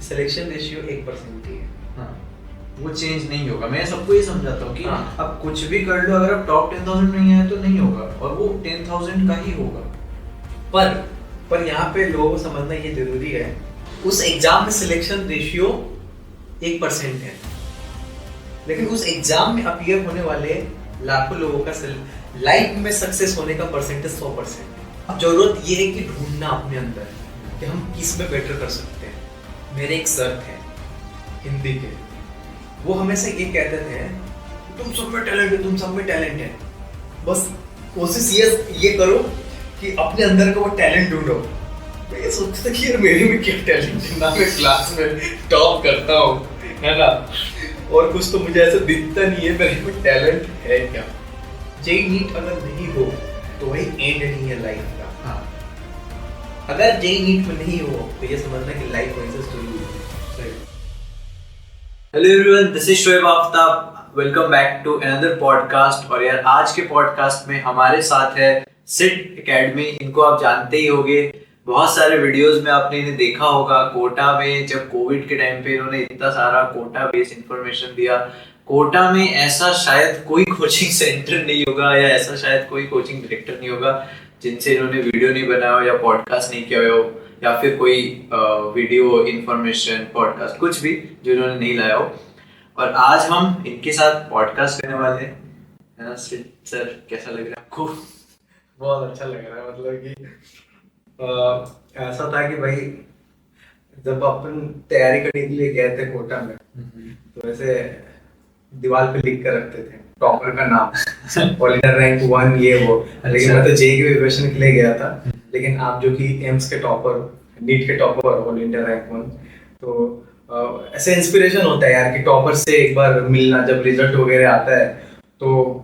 Selection ratio 1% ही है। हाँ, वो चेंज नहीं होगा। मैं सबको ये समझाता हूँ कि हाँ। अब कुछ भी कर लो, अगर आप टॉप 10,000 नहीं आए तो नहीं होगा, और वो 10,000 का ही होगा। पर यहाँ पे लोगों को समझना ये जरूरी है, उस एग्जाम में सिलेक्शन रेशियो 1% है, लेकिन उस एग्जाम में अपीयर होने वाले लाखों लोगों का लाइफ में सक्सेस होने का परसेंटेज 100%। अब जरूरत ये है कि ढूंढना अपने अंदर कि हम किस में बेटर कर सकते हैं। मेरे एक सर थे हिंदी के, वो हमेशा ये कहते थे तुम सब में टैलेंट है, तुम सब में टैलेंट है, बस कोशिश ये करो कि अपने अंदर का वो टैलेंट ढूंढो। मैं ये सोचता था कि यार मेरे में क्या टैलेंट है, ना मैं क्लास में टॉप करता हूँ, है ना, और कुछ तो मुझे ऐसा दिखता नहीं है मेरे में टैलेंट है क्या। जेईई नीट अगर नहीं हो तो वही एंड नहीं है लाइफ का। हाँ, अगर जेईई नीट में नहीं हो तो ये समझना कि लाइफ वहीं से शुरू हुई। Hello everyone, this is Shoaib Aftab. Welcome back to another podcast. और यार आज के पॉडकास्ट में हमारे साथ है सिड एकेडमी। इनको आप जानते ही होंगे, बहुत सारे वीडियोस में आपने इन्हें देखा होगा। कोटा में जब कोविड के टाइम पे इन्होंने इतना सारा कोटा बेस्ड इंफॉर्मेशन दिया। कोटा में ऐसा शायद कोई कोचिंग सेंटर नहीं होगा या ऐसा शायद कोई कोचिंग डायरेक्टर नहीं होगा जिनसे इन्होंने वीडियो नहीं बनाया हो या पॉडकास्ट नहीं किया हो या फिर कोई वीडियो इंफॉर्मेशन पॉडकास्ट कुछ भी जो इन्होंने नहीं लाया हो। और आज हम इनके साथ पॉडकास्ट करने वाले हैं, है ना सर? कैसा लग रहा है आपको? बहुत अच्छा लग रहा है। मतलब कि ऐसा था कि भाई जब अपन तैयारी करने के लिए गए थे कोटा में, तो ऐसे दीवार पे लिख कर रखते थे टॉपर का नाम ऑल इंडिया रैंक 1 ये वो। लेकिन मैं तो जेईई के प्रिपरेशन के लिए गया था, लेकिन आप जो कि एम्स के टॉपर, नीट के टॉपर, ऑल इंडिया रैंक 1, तो ऐसे इंस्पिरेशन होता है यार कि टॉपर से एक बार मिलना। जब रिजल्ट वगैरह आता है तो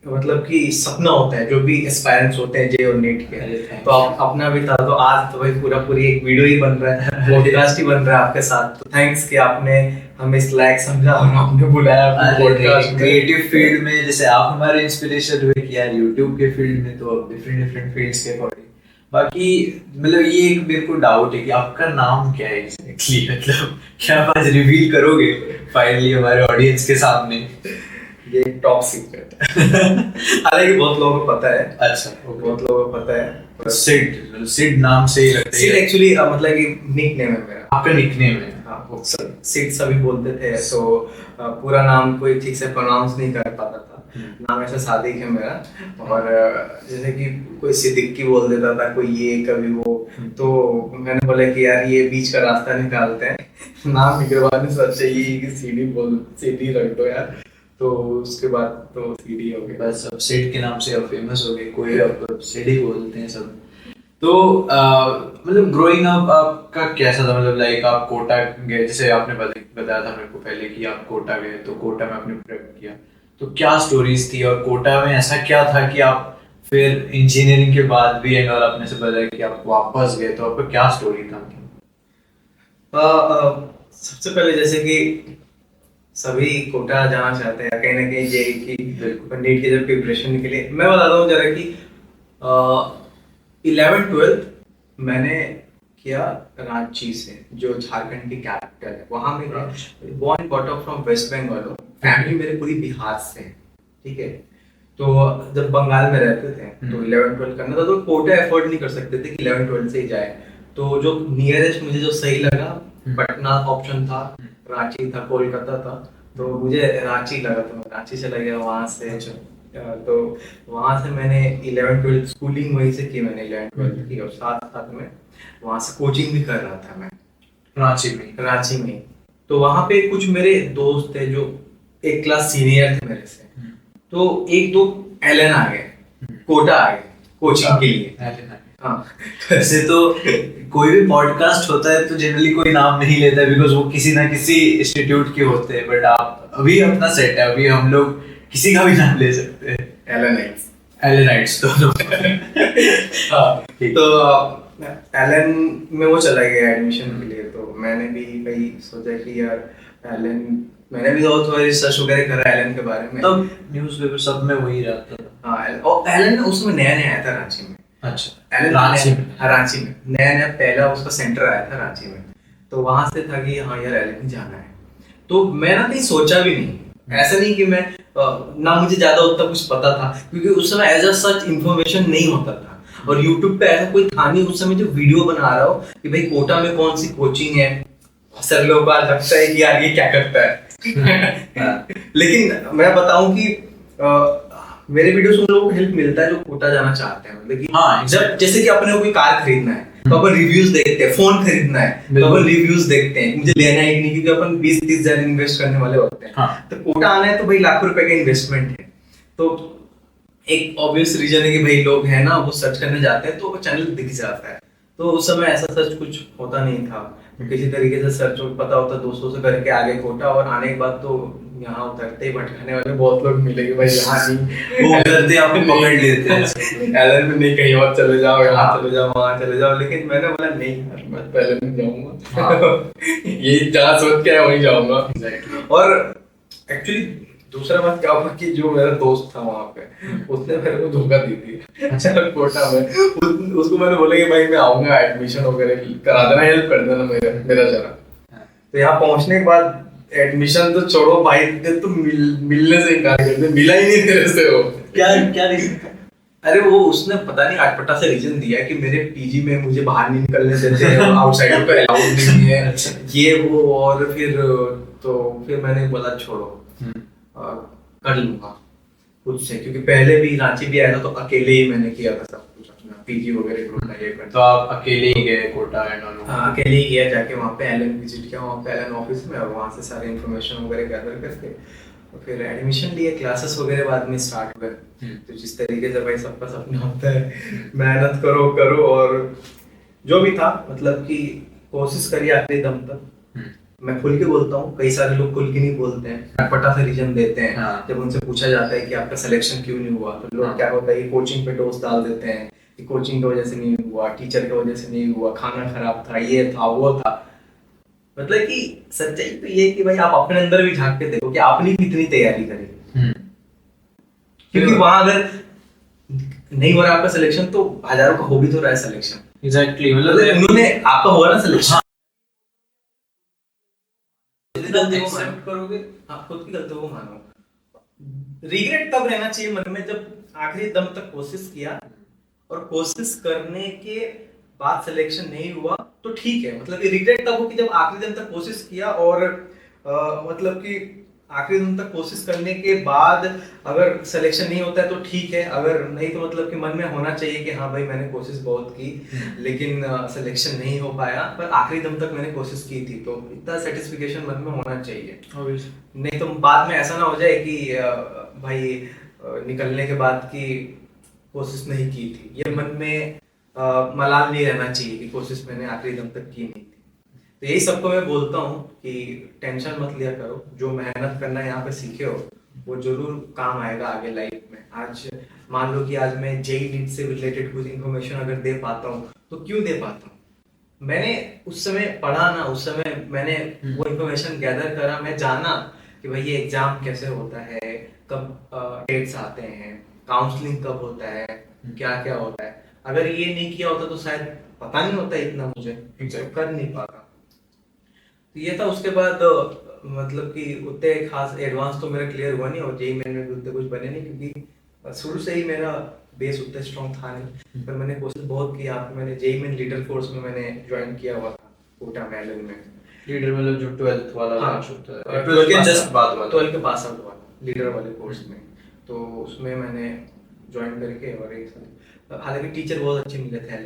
मतलब कि सपना होता है, जो भी एस्पायरेंट्स होते हैं जेईई और नीट के, तो अपना भी था। तो आज तो भाई पूरी एक वीडियो ही बन रहा है, पॉडकास्ट ही बन रहा है आपके साथ। तो थैंक्स कि आपने हमें इस लायक समझा और आपने बुलाया पॉडकास्ट। क्रिएटिव फील्ड में जैसे आप हमारे इंस्पिरेशन हुए कि यार यूट्यूब के फील्ड में तो डिफरेंट फील्ड्स के अकॉर्डिंग। बाकी मतलब ये एक मेरे को डाउट है कि आपका नाम क्या है एग्जैक्टली, मतलब क्या आप आज रिवील करोगे फाइनली हमारे ऑडियंस के सामने? ये टॉप सीक्रेट है। हालांकि बहुत लोगों को पता है। अच्छा, बहुत लोगों को पता है। सिड नाम से ही लगता है। सिड एक्चुअली मतलब कि निकनेम है मेरा। आपका निकनेम है? हाँ, वो सिड सभी बोलते थे, तो पूरा नाम कोई ठीक से प्रोनाउंस नहीं कर पाता था। नाम ऐसा सादिक है मेरा। और जैसे कि कोई सिद्दीकी बोल देता था, कोई ये कभी वो, तो मैंने बोला कि यार ये बीच का रास्ता निकालते हैं, नाम निकलवाने से अच्छा ये कि सीडी रख दो यार। तो उसके बाद तो सीडी हो गया। बस अब सिड के नाम से अब फेमस हो गए, कोई अब सिड ही बोलते हैं सब। तो मतलब ग्रोइंग अप आपका कैसा था? मतलब लाइक आप कोटा गए, जैसे आपने बताया था मेरे को पहले कि आप कोटा गए, तो कोटा में आपने प्रेप किया, तो क्या स्टोरीज थी? और कोटा में ऐसा क्या था कि आप फिर इंजीनियरिंग के बाद भी और आपने से बताया कि आप वापस गए, तो आपका क्या स्टोरी था? सबसे पहले जैसे कि सभी कोटा जाना चाहते हैं कहीं ना कहीं जेईई की नीट की जब प्रिपरेशन के लिए। मैं बताता हूँ जरा कि 11th-12th मैंने किया रांची से, जो झारखंड की कैपिटल है। वहाँ मैं born brought up from west Bengal हूँ, फैमिली मेरे पूरी बिहार से है, ठीक है। तो जब बंगाल में रहते थे तो 11th-12th करना था, तो कोटा एफोर्ड नहीं कर सकते थे कि 11th-12th से ही जाए। तो जो नियरेस्ट मुझे जो सही लगा, पटना ऑप्शन था, रांची था, कोलकाता था, तो मुझे रांची लगा, तो मैं रांची चला गया। वहाँ से तो वहाँ से मैंने 11th-12th स्कूलिंग वहीं से की, मैंने 11th-12th की, और साथ में वहाँ से कोचिंग भी कर रहा था मैं रांची में। तो वहाँ पे कुछ मेरे दोस्त थे जो एक क्लास सीनियर थे मेरे से, तो एक दो एलन आ गए, कोटा आ गए कोचिंग के लिए। हाँ, वैसे तो कोई भी पॉडकास्ट होता है तो जनरली कोई नाम नहीं लेता है, बिकॉज वो किसी ना किसी इंस्टीट्यूट के होते हैं। बट आप अभी अपना सेट है, अभी हम लोग किसी का भी नाम ले सकते हैं। एलेनाइट्स तो हाँ, तो एलन में वो चला गया एडमिशन के लिए। तो मैंने भी भाई सोचा कि यार एलन, मैंने भी थोड़ा रिसर्च वगैरह करा एलन के बारे में। तब न्यूज़पेपर सब में वही रहता था। हाँ, और एलन उसमें नया आया था रांची में। अच्छा, रांची में नया पहला उसका सेंटर आया था रांची में। तो वहां से था कि हाँ यार एलएलबी जाना है। तो मैं ना कहीं सोचा भी नहीं, ऐसा नहीं कि मैं ना मुझे ज्यादा उतना कुछ पता था, क्योंकि उस समय एज सच इन्फॉर्मेशन नहीं होता था। और यूट्यूब पे ऐसा कोई था नहीं उस समय जो वीडियो बना रहा हो कि भाई कोटा में कौन सी कोचिंग है, सर लोगों को आज लगता है कि यार ये क्या करता है। लेकिन मैं बताऊं कि मेरे वीडियो से उन लोगों को हेल्प मिलता है जो कोटा जाना चाहते हैं। मतलब कि हाँ, जब जैसे कि अपने को कोई कार खरीदना है तो अपन रिव्यूज देखते हैं, फोन खरीदना है तो अपन रिव्यूज देखते हैं, मुझे लेना है कि नहीं, क्योंकि अपन 20-30 हजार इन्वेस्ट करने वाले होते हैं। हाँ। तो कोटा आना है तो भाई लाखों रुपए का इन्वेस्टमेंट है। तो एक ऑब्वियस रीजन है कि भाई लोग है ना वो सर्च करने जाते हैं तो वो चैनल दिख जाता है। तो उस समय ऐसा सर्च कुछ होता नहीं था, तो किसी तरीके से सर्च पता होता दोस्तों से करके आगे कोटा, और आने के बाद तो यहाँ उतरते ही भटकाने वाले बहुत लोग मिलेंगे भाई, यहाँ नहीं वो उतरते आपको पकड़ लेते हैं। एलन में नहीं, कहीं और चले जाओ, यहाँ चले जाओ, वहाँ चले जाओ। लेकिन मैंने बोला नहीं यार, मैं तो एलन में जाऊंगा। ये जहाँ सोच के है वहीं जाऊंगा। और एक्चुअली दूसरा बात क्या हुआ कि जो मेरा दोस्त था वहाँ पे, उसने मेरे को धोखा दी थी। अच्छा कोटा में उसको मैंने बोला कि भाई मैं आऊंगा, एडमिशन वगैरह करा देना, हेल्प कर देना मेरा जरा। तो यहाँ पहुंचने के बाद एडमिशन तो छोड़ो भाई, तो मिलने से इनकार कर दे, मिला ही नहीं तेरे से वो। क्या क्या रीजन? अरे वो उसने पता नहीं अटपटा से रीजन दिया कि मेरे पीजी में मुझे बाहर नहीं निकलने देते हैं, आउटसाइडर को अलाउड नहीं है, ये वो। और फिर मैंने बोला छोड़ो, कर लूंगा खुद से, क्योंकि पहले भी रांची भी आया था तो अकेले ही मैंने किया था सब कुछ अपना, पीजी वगैरह ढूंढना ये करना। तो आप अकेले ही गए कोटा एंड ऑल? हाँ अकेले ही गया, जाके वहाँ पे एलन विजिट किया, वहाँ पे एलन ऑफिस में, और वहाँ से सारे इन्फॉर्मेशन वगैरह गैदर करके और फिर एडमिशन लिए, क्लासेस वगैरह बाद में स्टार्ट हुए। तो जिस तरीके से भाई सबका सपना होता है, मेहनत करो करो, और जो भी था मतलब कि कोशिश करिए आखिरी दम तक। मैं खुल के बोलता हूँ, कई सारे लोग खुल के नहीं बोलते हैं, अटपटा से रीजन देते हैं। हाँ। जब उनसे पूछा जाता है कि आपका सिलेक्शन क्यों नहीं हुआ, तो लोग क्या होता है कि कोचिंग पे डोज डाल देते हैं कि कोचिंग की वजह से नहीं हुआ, टीचर की वजह से नहीं हुआ, खाना खराब था, ये था वो था। मतलब कि सच्चाई तो ये है कि भाई आप अपने अंदर भी झांक के देखो कि आपने कितनी तैयारी करी। क्योंकि वहां अगर नहीं हो रहा आपका सिलेक्शन तो हजारों का हो भी तो रहा है सिलेक्शन। एग्जैक्टली, मतलब उन्होंने आपका हुआ ना सिलेक्शन, एक्सेप्ट करोगे, हाँ खुद की गलतियों को मानो। रिग्रेट तब रहना चाहिए मन में जब आखिरी दम तक कोशिश किया, और कोशिश करने के बाद सिलेक्शन नहीं हुआ तो ठीक है। मतलब कि रिग्रेट तब हो कि जब आखिरी दम तक कोशिश किया, और मतलब कि आखिरी दम तक कोशिश करने के बाद अगर सिलेक्शन नहीं होता है तो ठीक है, अगर नहीं तो मतलब कि मन में होना चाहिए कि हाँ भाई मैंने कोशिश बहुत की लेकिन सिलेक्शन नहीं हो पाया, पर आखिरी दम तक मैंने कोशिश की थी, तो इतना सेटिस्फिकेशन मन में होना चाहिए। नहीं तो बाद में ऐसा ना हो जाए कि भाई निकलने के बाद की कोशिश नहीं की थी, ये मन में मलाल नहीं रहना चाहिए कि कोशिश मैंने आखिरी दम तक की नहीं थी। तो यही सबको मैं बोलता हूँ कि टेंशन मत लिया करो, जो मेहनत करना यहाँ पे सीखे हो वो जरूर काम आएगा आगे लाइफ में। आज मान लो कि आज मैं जेई नीट से रिलेटेड कुछ इन्फॉर्मेशन अगर दे पाता हूँ तो क्यों दे पाता हूँ, मैंने उस समय पढ़ा ना, उस समय मैंने वो इन्फॉर्मेशन गैदर करा, मैं जाना कि भाई ये एग्जाम कैसे होता है, कब डेट्स आते हैं, काउंसलिंग कब होता है, क्या क्या होता है। अगर ये नहीं किया होता तो शायद पता नहीं होता इतना, मुझे कर नहीं पाता। तो ये था। उसके बाद मतलब कि उतने खास एडवांस तो मेरा क्लियर हुआ नहीं, और जेई मेन में भी उतने कुछ बने नहीं, क्योंकि शुरू से ही मेरा बेस उतना स्ट्रॉन्ग था नहीं। पर मैंने कोशिश बहुत की। आप मैंने जेई मेन लीडर कोर्स में मैंने ज्वाइन किया हुआ था कोटा मेलन में। लीडर मतलब जो 12th वाला हाँ, बैच होता है, 12th के जस्ट बाद वाला, 12 के पास आउट वाला लीडर वाले कोर्स में। तो उसमें मैंने ज्वाइन करके, और एक साल हालांकि टीचर बहुत अच्छे मिले थे,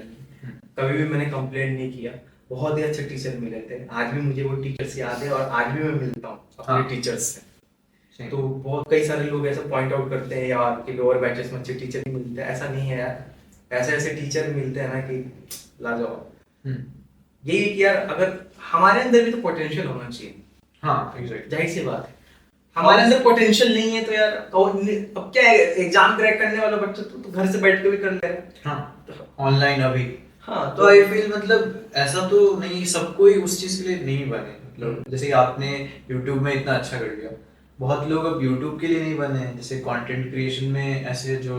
कभी भी मैंने कंप्लेंट नहीं किया, बहुत ही अच्छे टीचर मिले थे। आज भी मुझे वो टीचर्स याद है, और आज भी मैं मिलता हूँ अपने टीचर्स से। तो बहुत कई सारे लोग ऐसा पॉइंट आउट करते हैं यार कि लोअर बैचेस में अच्छे टीचर नहीं मिलते, ऐसा नहीं है यार, ऐसे ऐसे टीचर मिलते हैं ना कि लाजवाब। यही कि यार अगर हमारे अंदर भी तो पोटेंशियल होना चाहिए। हाँ एग्जैक्टली, जाहिर सी बात है, हमारे अंदर पोटेंशियल नहीं है तो यार अब क्या है, एग्जाम क्रैक करने वाला बच्चा तो घर से बैठ के भी कर ले रहा है। हाँ ऑनलाइन अभी। हाँ तो आई फील मतलब ऐसा तो नहीं, सबको ही उस चीज के लिए नहीं बने। मतलब जैसे कि आपने YouTube में इतना अच्छा कर लिया, बहुत लोग अब YouTube के लिए नहीं बने हैं। जैसे कंटेंट क्रिएशन में ऐसे जो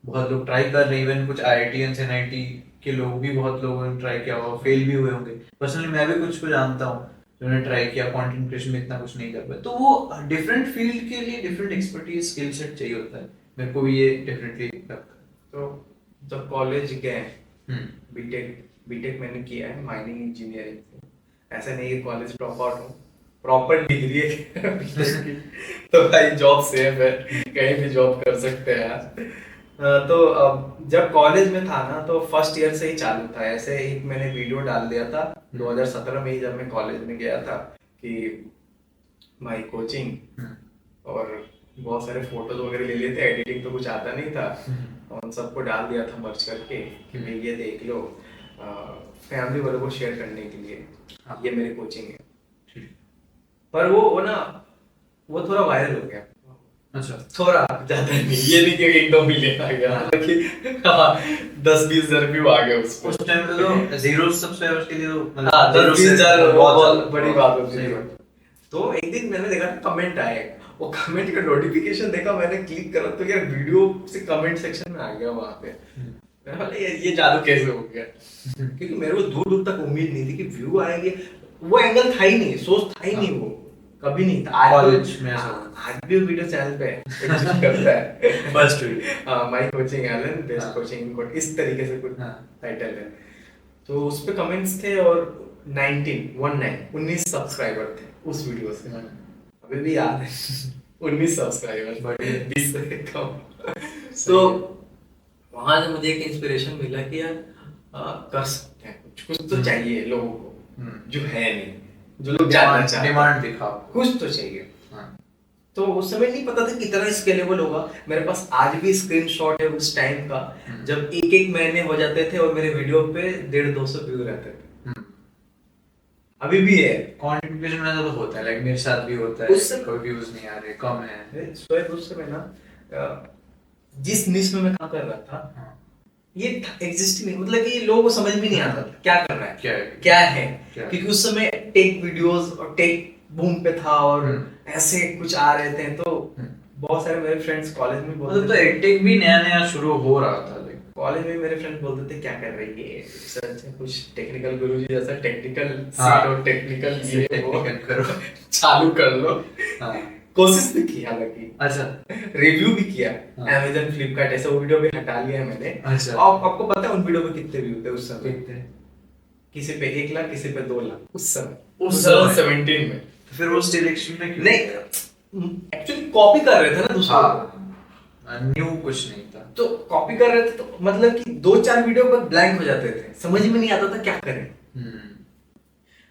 बहुत लोग ट्राई कर रहे हैं, इवन कुछ IITians NIT कि लोग भी बहुत लोगों ने ट्राई किया होगा, फेल भी हुए होंगे। पर्सनली मैं भी कुछ को जानता हूँ जिन्होंने ट्राई किया, कंटेंट क्रिएशन में इतना कुछ नहीं कर पाए। तो वो डिफरेंट फील्ड के लिए डिफरेंट एक्सपर्टीज स्किल सेट चाहिए होता है, मेरे को भी ये डेफिनेटली लगता है। तो जब कॉलेज गए, हम्म बीटेक बीटेक मैंने किया है माइनिंग इंजीनियरिंग से। ऐसा नहीं कि कॉलेज ड्रॉप आउट हूँ, प्रॉपर डिग्री है BTech की। तो भाई जॉब सेफ है, कहीं भी जॉब कर सकते हैं आज। तो अब जब कॉलेज में था ना तो फर्स्ट ईयर से ही चालू था, ऐसे एक मैंने वीडियो डाल दिया था 2017 में ही, जब मैं कॉलेज में गया था, कि माई कोचिंग, और बहुत सारे फोटोज वगैरह ले लिए थे, एडिटिंग तो कुछ आता नहीं था, उन सबको डाल दिया था मर्ज करके कि भाई ये देख लो, फैमिली वालों को शेयर करने के लिए, ये मेरी कोचिंग है। पर वो ना वो थोड़ा वायरल हो गया। अच्छा, थोड़ा ज्यादा नहीं, ये नहीं कि 1-2 मिलियन आ गया, हालांकि 10-20 हजार व्यू आ गए उस उस टाइम पे तो जीरो सब्सक्राइबर्स के लिए तो मतलब हाँ, 10-20 हजार बहुत बड़ी बात होती सही है। बात। तो एक दिन मैंने देखा कमेंट आए, वो कमेंट का नोटिफिकेशन देखा, मैंने क्लिक करा तो यार वीडियो से कमेंट सेक्शन में आ गया वहां पे। मैंने बोला ये जादू कैसे हो गया, क्योंकि मेरे को दूर दूर तक उम्मीद नहीं थी कि व्यू आएंगे, वो एंगल था ही नहीं, सोच था ही नहीं, वो कभी नहीं था। कॉलेज में आज भी वीडियो चैनल पे एग्जिस्ट करता है फर्स्ट वीडियो, हाँ, my coaching Allen best coaching, इस तरीके से कुछ टाइटल है। तो उस पे कमेंट्स थे और 19 सब्सक्राइबर थे उस वीडियो से, अभी भी याद है 19 सब्सक्राइबर, 20 से कम। तो वहां से मुझे एक इंस्पिरेशन मिला कि यार कर सकते हैं, कुछ तो चाहिए लोगों को जो है नहीं, जो लोग जानना चाहते हैं, डिमांड दिखाओ, कुछ तो चाहिए। तो उस समय नहीं पता था कितना स्केलेबल होगा। मेरे पास आज भी स्क्रीनशॉट है उस टाइम का, जब एक महीने हो जाते थे और मेरे वीडियो पे 150-200 व्यू रहते थे। अभी भी है, कंटेंट क्रिएशन में तो होता है, लाइक मेरे साथ भी होता है, कोई व्यूज नहीं आ रहे, कम है। स्वयं उस समय ना जिस निश में मैं काम कर रहा था, ये एग्जिस्ट नहीं, मतलब कि लोगों को समझ में नहीं आता था क्या कर रहा है, क्या है, क्योंकि उस समय टेक वीडियोस और टेक बूम पे था और ऐसे कुछ आ रहे थे। तो बहुत सारे मेरे फ्रेंड्स कॉलेज में बोलते तो एडटेक भी नया नया शुरू हो रहा था, कॉलेज में मेरे फ्रेंड्स बोलते थे क्या कर रही है सर, कुछ टेक्निकल गुरुजी जैसा टेक्निकल सीट और टेक्निकल ये वो करो, चालू कर लो। कोशिश भी की, हालांकि अच्छा रिव्यू भी किया Amazon फ्लिपकार्ट, ऐसे वो वीडियो भी हटा लिया है मैंने। अच्छा, आपको पता है उन वीडियो पे कितने व्यू थे उस समय? किसी पे 1 लाख, किसी पे 2 लाख उस समय, उस 2017 में। तो फिर उस डायरेक्शन में क्यों? नहीं, एक्चुअली कॉपी कर रहे थे ना दूसरों को, न्यू कुछ नहीं था, तो कॉपी कर रहे थे, तो मतलब कि 2-4 वीडियो पर ब्लैंक हो जाते थे, समझ में नहीं आता था क्या करें।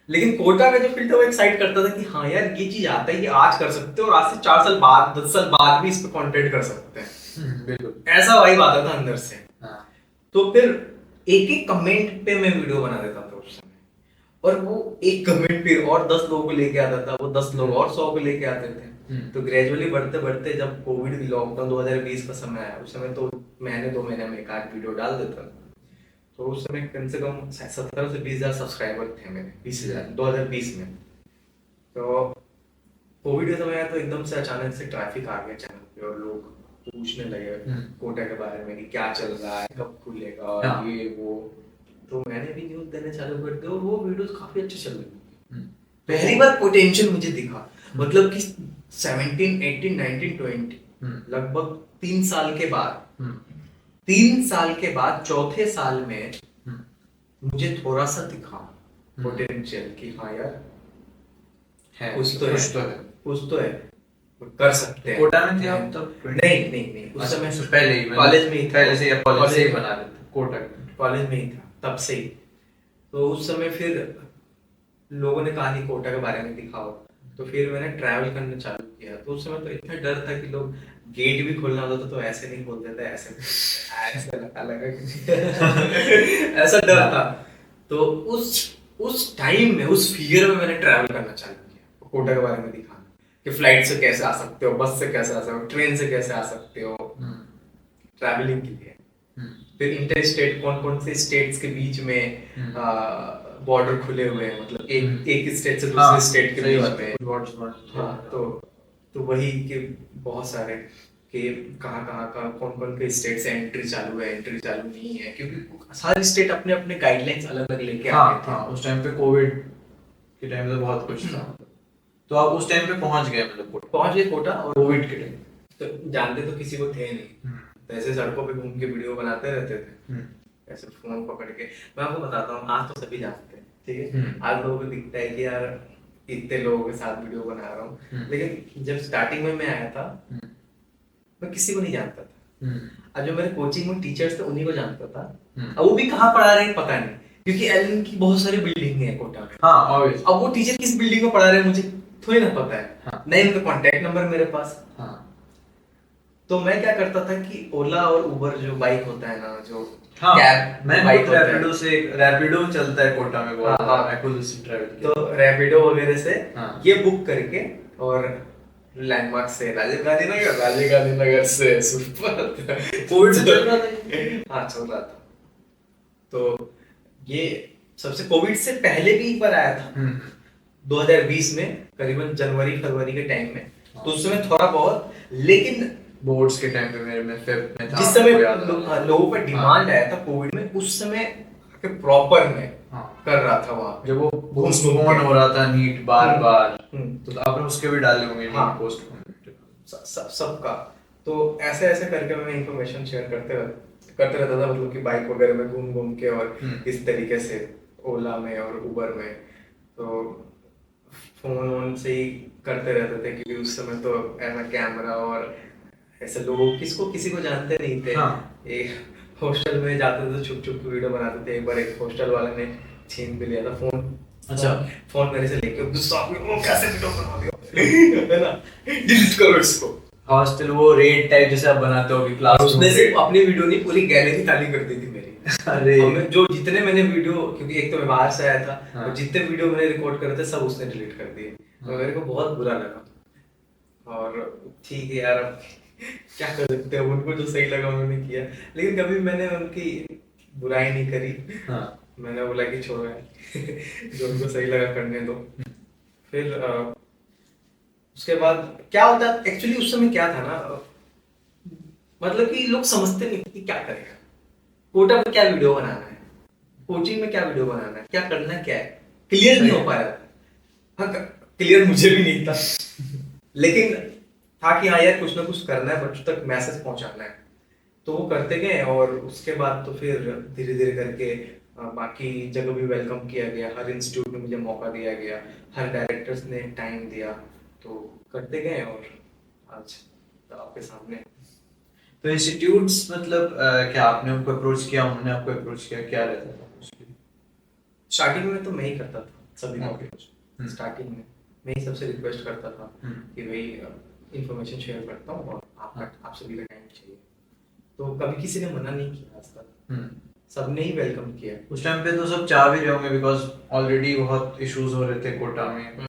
लेकिन कोटा का जो फील्ड था वो एक्साइट करता था कि हाँ यार ये चीज आता है, ये आज कर सकते हो और आज से 4 साल बाद 10 साल बाद भी इस पे कंटेंट कर सकते हैं, बिल्कुल ऐसा वाइब आता था अंदर से। तो फिर एक एक कमेंट पे मैं वीडियो बना देता था उस समय, और वो एक कमेंट पे और 10 लोगों को लेके आता था, वो 10 लोग और 100 को लेके आते थे। तो ग्रेजुअली बढ़ते बढ़ते जब कोविड लॉकडाउन 2020 का समय आया, उस समय तो महीने 2 महीने में एक आध वीडियो डाल देता था। तो उस समय कम से कम 17 से 20 हजार सब्सक्राइबर थे मेरे, 20,000 2020 में। तो कोविड के समय आया तो एकदम से अचानक से ट्रैफिक आ गया चैनल पे और लोग पूछने लगे कोटा के बारे में कि क्या चल रहा है, कब खुलेगा, ये वो। तो मैंने भी न्यूज देने चालू कर दिया और वो वीडियोस काफी अच्छे चल रहे। पहली बार पोटेंशियल मुझे दिखा, मतलब कि 17, 18, 19, 20 लगभग 3 साल के बाद, 3 साल के बाद चौथे साल में मुझे थोड़ा सा दिखा पोटेंशियल कि हाँ यार है, कुछ तो है, कर सकते हैं। कोटा में थे आप तब? नहीं, उस समय से पहले ही कॉलेज में ही था, पहले से या कॉलेज से ही बना लेते, कोटा कॉलेज में ही था तब से ही। तो उस समय फिर लोगों ने कहा कि कोटा के बारे में दिखाओ, तो फिर मैंने ट्रैवल करना चालू किया। तो उस समय तो इतना डर था कि लोग गेट भी खोलना होता तो ऐसे नहीं खोलते थे, ऐसे लगा ऐसा डर था। तो उस टाइम में, उस फियर में मैंने ट्रैवल करना चालू किया, कोटा के बारे में दिखाना कि फ्लाइट से कैसे आ सकते हो, बस से कैसे आ सकते हो, ट्रेन से कैसे आ सकते हो ट्रैवलिंग के लिए। फिर इंटर स्टेट, कौन कौन से स्टेट्स के बीच में बॉर्डर खुले हुए हैं, मतलब एक स्टेट से दूसरे स्टेट के बीच में। हाँ, तो वही कि बहुत सारे कि कहाँ कहाँ का कौन कौन के स्टेट से एंट्री चालू है, एंट्री चालू नहीं है, क्योंकि सारे स्टेट अपने अपने गाइडलाइंस अलग अलग लेके आ रहे थे। हाँ, उस टाइम पे कोविड के टाइम पे बहुत कुछ था। तो आप उस टाइम पे पहुंच गए, मतलब पहुंच गए कोटा, और कोविड के टाइम तो जानते तो किसी को थे नहीं, तो ऐसे सड़कों पे घूम के वीडियो बनाते रहते थे, ऐसे फोन पकड़ के। मैं आपको बताता हूँ, आज तो सभी जानते हैं, ठीक है, आज लोगों को दिखता है कि यार इतने लोगों के साथ वीडियो बना रहा हूँ, लेकिन जब स्टार्टिंग में मैं आया था मैं किसी को नहीं जानता था। अब जो मेरे कोचिंग में टीचर्स थे उन्हीं को जानता था। अब वो भी कहाँ पढ़ा रहे हैं पता नहीं, क्योंकि एलन की बहुत सारी बिल्डिंग है कोटा में। हाँ, ऑब्वियस। अब वो टीचर किस बिल्डिंग में पढ़ा रहे हैं मुझे थोड़ी ना पता है। हाँ। नहीं उनका कांटेक्ट नंबर मेरे पास। हाँ। तो मैं क्या करता था कि ओला और उबर जो बाइक होता है ना, जो हाँ, कैब मैं बाइक होता है, रैपिडो चलता है कोटा में बहुत। हाँ, मैं खुद उससे ट्रैवल किया। तो रैपिडो वगैरह से हाँ। ये बुक करके, और लैंडमार्क से राजीव गांधी नगर से सुपर कोविड से चल रहा था। हाँ, चल रहा था। तो ये सबसे कोविड से पहले भी एक बार आया था 2020 में, करीबन जनवरी फरवरी के टाइम में। तो उस समय थोड़ा बहुत, लेकिन बोर्ड्स के टाइम पे मेरे में फेब में था, जिस समय लोगों पर डिमांड आया था कोविड में, उस समय प्रॉपर में कर रहा था वहाँ, जब वो पोस्टपोन हो रहा था नीट बार बार। तो आपने उसके भी डाले होंगे नीट हाँ, पोस्टपोन सबका। तो ऐसे ऐसे करके मैं इंफॉर्मेशन शेयर करते रहता था, मतलब कि बाइक वगैरह में घूम घूम के, और इस तरीके से ओला में और उबर में। तो फोन वोन से ही करते रहते थे, क्योंकि उस समय तो ऐसा कैमरा और ऐसे लोग किसी को जानते नहीं थे। हाँ। एक हॉस्टल में जाते थे तो छुप छुप के वीडियो बनाते थे। एक बार एक हॉस्टल वाले ने छीन भी लिया था फोन। अच्छा। फोन मेरे से लेके गुस्सा हो गया, वो कैसे वीडियो बना दिया है ना, डिलीट करो इसको। हॉस्टल वो रेड टाइप जैसे आप बनाते हो कि क्लास उसमें से अपनी वीडियो नहीं, पूरी गैलरी खाली कर दी थी मेरी। अरे जो जितने मैंने वीडियो, क्योंकि एक तो मैं बाहर से आया था, हाँ। तो जितने वीडियो मैंने रिकॉर्ड करे थे सब उसने डिलीट कर दिए। तो मेरे को बहुत बुरा लगा। और ठीक है यार, अब क्या कर सकते हैं, उनको जो सही लगा उन्होंने किया, लेकिन कभी मैंने उनकी बुराई नहीं करी। हाँ। मैंने बोला कि छोड़ो यार जो उनको सही लगा करने दो। फिर उसके बाद क्या होता है, एक्चुअली उस समय क्या था ना, मतलब कि लोग समझते नहीं कि क्या करेगा, कोटा में क्या वीडियो बनाना है, कोचिंग में क्या वीडियो बनाना है, क्या करना क्या है, क्लियर नहीं हो पा रहा था। हाँ, क्लियर मुझे भी नहीं था, लेकिन था कि हाँ यार कुछ ना कुछ करना है, बच्चों तक मैसेज पहुंचाना है। तो वो करते गए, और उसके बाद तो फिर धीरे धीरे करके बाकी जगह भी वेलकम किया गया, हर इंस्टीट्यूट में मुझे मौका दिया गया, हर डायरेक्टर्स ने टाइम दिया, तो करते गए, और आज तो आपके सामने। तो इंस्टीट्यूट्स मतलब क्या आपने उनको अप्रोच किया, उन्होंने आपको अप्रोच किया, क्या रहता था? स्टार्टिंग में तो मैं ही करता था सभी को अप्रोच। स्टार्टिंग में मैं ही सबसे रिक्वेस्ट करता था कि भाई इंफॉर्मेशन शेयर करता हूँ, और आप सभी का टाइम चाहिए। तो कभी किसी ने मना नहीं किया आज तक, सबने ही वेलकम किया। उस टाइम पे तो सब चाह भी रहे होंगे, बिकॉज ऑलरेडी बहुत इश्यूज हो रहे थे कोटा में।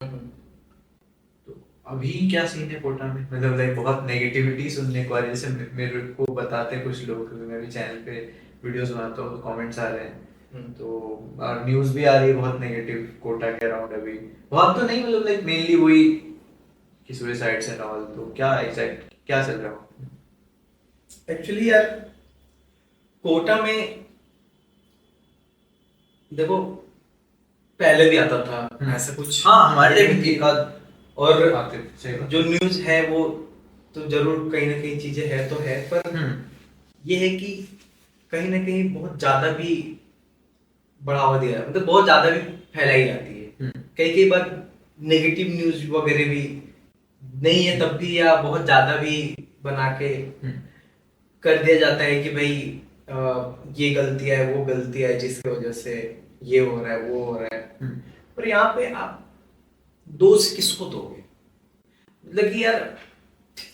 तो अभी क्या सीन है कोटा में, मतलब लाइक बहुत नेगेटिविटी सुनने को आ रही है, जैसे मेरे को बताते कुछ लोग, क्योंकि मैं भी चैनल पे वीडियोस बनाता हूँ, कमेंट्स आ रहे हैं, तो और न्यूज़ भी आ रही है बहुत नेगेटिव कोटा के अराउंड। अभी बहुत तो नहीं, मतलब लाइक मेनली वही कि सुसाइड्स एंड ऑल। तो क्या एग्जैक्ट क्या चल रहा है एक्चुअली यार कोटा में? देखो पहले भी आता था ऐसा कुछ, हाँ हमारे टाइम एक आध और आते जो न्यूज़ है वो तो जरूर कहीं ना कहीं चीजें है तो है, पर ये है कि कहीं ना कहीं बहुत ज्यादा भी बढ़ावा दिया है, मतलब बहुत ज्यादा भी फैलाई जाती है। कई कई बार नेगेटिव न्यूज वगैरह भी नहीं है तब भी, या बहुत ज्यादा भी बना के कर दिया जाता है कि भाई ये गलती है वो गलती है जिसकी वजह से ये हो रहा है वो हो रहा है। पर यहाँ पे आप दोष किसको दोगे? मतलब कि यार,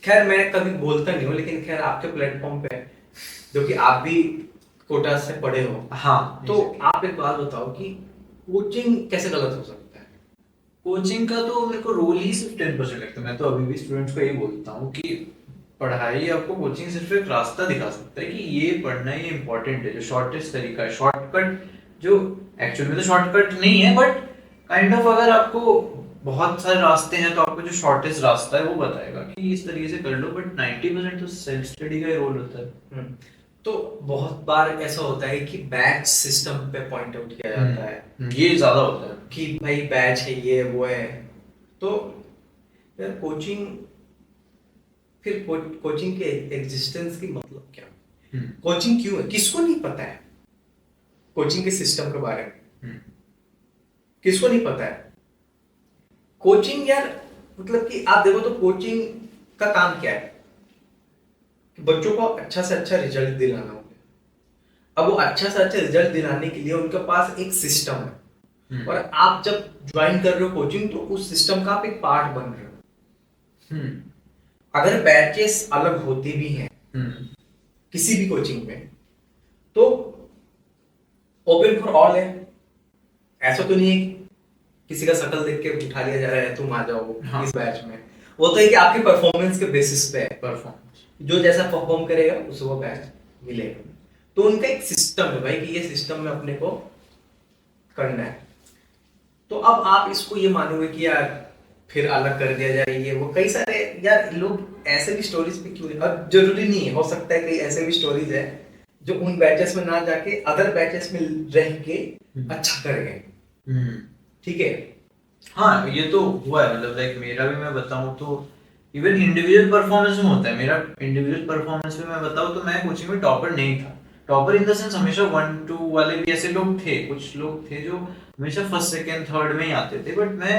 खैर मैं कभी बोलता नहीं हूँ, लेकिन खैर आपके प्लेटफॉर्म पे जो कि आप भी कोटा से पढ़े हो, हाँ, तो आप एक बात बताओ कि कोचिंग कैसे गलत हो सकता है? कोचिंग का तो मेरे को रोल ही सिर्फ 10% लगता है। मैं तो अभी भी स्टूडेंट्स को यही बोलता हूँ कि पढ़ाई, आपको कोचिंग सिर्फ एक रास्ता दिखा सकता है कि ये पढ़ना ही इम्पोर्टेंट है, जो शॉर्टेस्ट तरीका है, शॉर्टकट जो एक्चुअली में तो शॉर्टकट नहीं है, बट काइंड ऑफ अगर आपको बहुत सारे रास्ते हैं, तो आपको जो शॉर्टेस्ट रास्ता है वो बताएगा कि इस तरीके से कर लो, बट 90% तो सेल्फ स्टडी का ही रोल होता है। तो बहुत बार ऐसा होता है कि बैच सिस्टम पे पॉइंट आउट किया जाता है ये ज्यादा होता है कि भाई बैच है, ये वो है। तो यार कोचिंग, फिर कोचिंग के एग्जिस्टेंस की मतलब क्या? कोचिंग क्यों है? किसको नहीं पता है कोचिंग के सिस्टम के बारे में? किसको नहीं पता है कोचिंग? यार मतलब कि आप देखो तो कोचिंग का काम क्या है कि बच्चों को अच्छा से अच्छा रिजल्ट दिलाना होगा। अब वो अच्छा से अच्छा रिजल्ट दिलाने के लिए उनके पास एक सिस्टम है, और आप जब ज्वाइन कर रहे हो कोचिंग तो उस सिस्टम का आप एक पार्ट बन रहे हो। अगर बैचेस अलग होते भी हैं किसी भी कोचिंग में, तो ओपन फॉर ऑल है। ऐसा तो नहीं है कि किसी का शक्ल देख के उठा लिया जा रहा है तुम आ जाओ इस बैच में। वो तो है कि आपकी परफॉर्मेंस के बेसिस पे है। परफॉर्मेंस जो जैसा परफॉर्म करेगा उसे वो बैच मिलेगा। तो उनका एक सिस्टम है भाई कि ये सिस्टम में अपने को करना है। तो अब आप इसको ये मानोगे कि यार फिर अलग कर दिया जाए, ये वो कई सारे यार लोग ऐसे भी स्टोरीज पे क्यों, अब जरूरी नहीं है, हो सकता है कई ऐसे भी स्टोरीज है जो उन बैचेस में ना जाके अदर बैचेस में रह के अच्छा कर गए। ठीक है, हाँ ये तो हुआ है, मतलब लाइक मेरा भी मैं बताऊं तो इवन इंडिविजुअल परफॉर्मेंस में होता है। मेरा इंडिविजुअल परफॉर्मेंस में मैं बताऊं तो मैं कोचिंग में टॉपर नहीं था। टॉपर इन द सेंस हमेशा 1-2 वाले भी ऐसे लोग थे, कुछ लोग थे जो हमेशा फर्स्ट सेकंड थर्ड में ही आते थे, बट मैं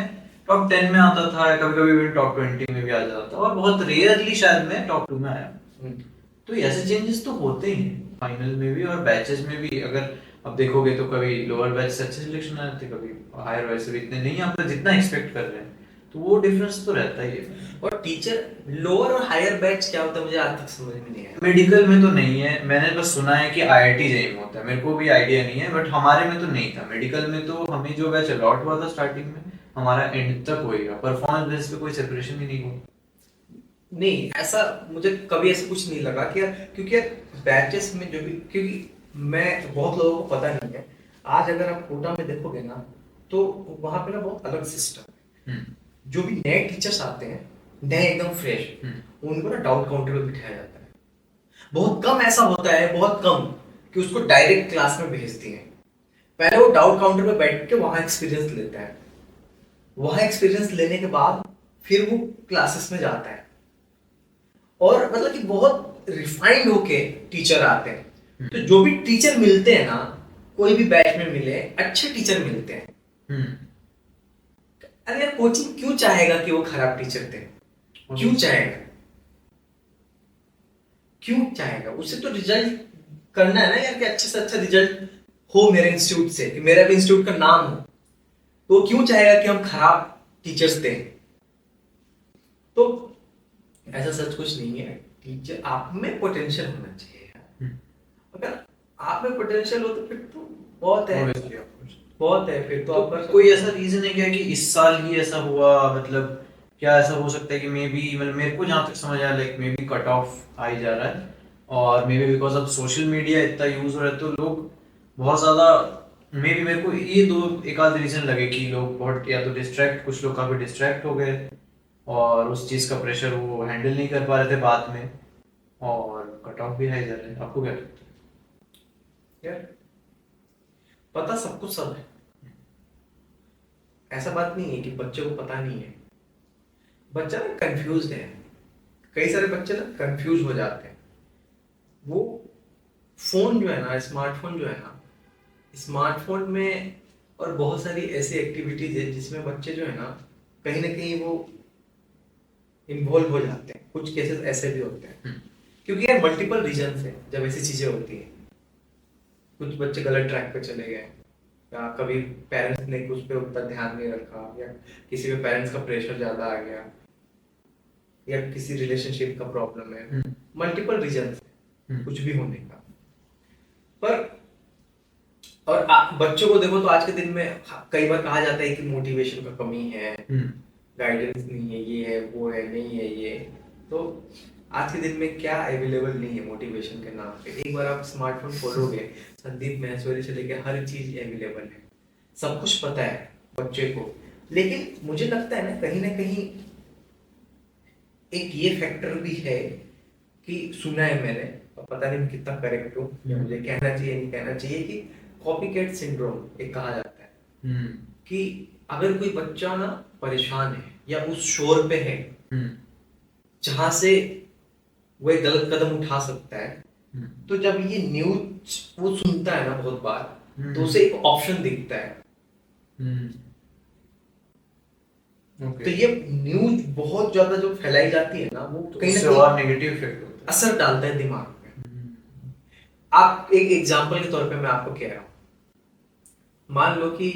टॉप 10 में आता था, कभी कभी मैं टॉप 20 में भी आ जाता था, और बहुत रेयरली शायद मैं टॉप 2 में आया। तो ऐसे चेंजेस तो होते ही हैं फाइनल में भी और बैचेस में भी। अगर अब देखोगे तो कभी लोअर बैच से अच्छे सिलेक्शन आ जाते, कभी हायर बैच से भी इतने नहीं आते जितना एक्सपेक्ट कर रहे हैं, तो वो डिफरेंस तो रहता ही है। और टीचर लोअर और हायर बैच क्या होता है मुझे आज तक समझ में नहीं आया। मेडिकल में तो नहीं है, मैंने बस सुना है कि आईआईटी जेई में होता है, मेरे को भी आइडिया नहीं है, बट हमारे में तो नहीं था। मेडिकल में तो हमें जो बैच अलॉट हुआ था स्टार्टिंग में, हमारा एंड तक होएगा, परफॉर्मेंस बेस पे कोई सेपरेशन ही नहीं हुआ। नहीं, ऐसा मुझे कभी ऐसा कुछ नहीं लगा कि यार, क्योंकि यार बैचेस में जो भी, क्योंकि मैं बहुत लोगों को पता नहीं है, आज अगर आप कोटा में देखोगे ना तो वहां पे ना बहुत अलग सिस्टम है। जो भी नए टीचर्स आते हैं, नए एकदम फ्रेश, उनको ना डाउट काउंटर पे बिठाया जाता है। बहुत कम ऐसा होता है, बहुत कम कि उसको डायरेक्ट क्लास में भेज दिए। पहले वो डाउट काउंटर पे बैठ के वहां एक्सपीरियंस लेता है, वहां एक्सपीरियंस लेने के बाद फिर वो क्लासेस में जाता है, और मतलब कि बहुत रिफाइंड होके टीचर आते हैं। तो जो भी टीचर मिलते हैं ना, कोई भी बैच में मिले, अच्छे टीचर मिलते हैं। अरे यार कोचिंग क्यों चाहेगा कि वो खराब टीचर थे? क्यों चाहेगा? क्यों चाहेगा? उसे तो रिजल्ट करना है ना यार, कि अच्छे से अच्छा रिजल्ट हो मेरे इंस्टीट्यूट से, कि मेरा भी इंस्टीट्यूट का नाम हो। तो वो क्यों चाहेगा कि हम खराब टीचर्स दें? तो ऐसा सच कुछ नहीं है। टीचर आप में पोटेंशियल होना चाहिए यार। अगर आप में पोटेंशियल हो तो फिर तो बहुत है, बहुत है। फिर तो आपका कोई ऐसा रीजन है क्या कि इस साल ही ऐसा हुआ? मतलब क्या ऐसा हो सकता है कि मे बी, मतलब मेरे को जहाँ तक समझ आया, like maybe cut off आ ही जा रहा है, और मे बी बिकॉज अब सोशल मीडिया इतना यूज हो रहा है तो लोग बहुत ज्यादा, मे बी मेरे को ये दो एक आध रीजन लगे कि लोग बहुत, या तो डिस्ट्रैक्ट, कुछ लोग काफी डिस्ट्रैक्ट हो गए और उस चीज का प्रेशर वो हैंडल नहीं कर पा रहे थे बाद में, और कट ऑफ भी हाई जा रहा है। आपको क्या लगता है? यार पता सब कुछ सब है, ऐसा बात नहीं है कि बच्चे को पता नहीं है। बच्चा ना कंफ्यूज है। कई सारे बच्चे ना कंफ्यूज हो जाते हैं। वो फोन जो है ना, स्मार्टफोन जो है ना, स्मार्टफोन में और बहुत सारी ऐसी एक्टिविटीज है जिसमें बच्चे जो है ना कहीं ना कहीं वो इन्वॉल्व हो जाते हैं। कुछ केसेस ऐसे भी होते हैं, क्योंकि यार मल्टीपल रीजन है जब ऐसी चीजें होती हैं। कुछ बच्चे गलत ट्रैक पे चले गए, या कभी पेरेंट्स ने उस पर उतना ध्यान नहीं रखा, या किसी पे पेरेंट्स का प्रेशर ज्यादा आ गया, या किसी रिलेशनशिप का प्रॉब्लम है। मल्टीपल रीजन है कुछ भी होने का। पर और बच्चों को देखो तो आज के दिन में कई बार कहा जाता है कि मोटिवेशन का कमी है, गाइडेंस नहीं है, ये है वो है, नहीं है ये। तो आज के दिन में क्या अवेलेबल नहीं है मोटिवेशन के नाम पे? एक बार आप स्मार्टफोन खोलोगे, संदीप महेश्वरी से लेके हर चीज अवेलेबल है, सब कुछ पता है बच्चे को। लेकिन मुझे लगता है ना कहीं एक ये फैक्टर भी है कि सुना है मैंने, और पता नहीं कितना करेक्ट हो, मुझे कहना चाहिए नहीं कहना चाहिए, कि कॉपी कैट सिंड्रोम एक कहा जाता है कि अगर कोई बच्चा ना परेशान है या उस शोर पे है जहां से वो एक गलत कदम उठा सकता है, तो जब ये न्यूज वो सुनता है ना बहुत बार, तो उसे एक ऑप्शन दिखता है। तो ये न्यूज बहुत ज्यादा जो फैलाई जाती है ना, वो कहीं ना कहीं नेगेटिव इफेक्ट होता है, असर डालता है दिमाग में। आप एक एग्जांपल के तौर पे मैं आपको कह रहा हूँ, मान लो कि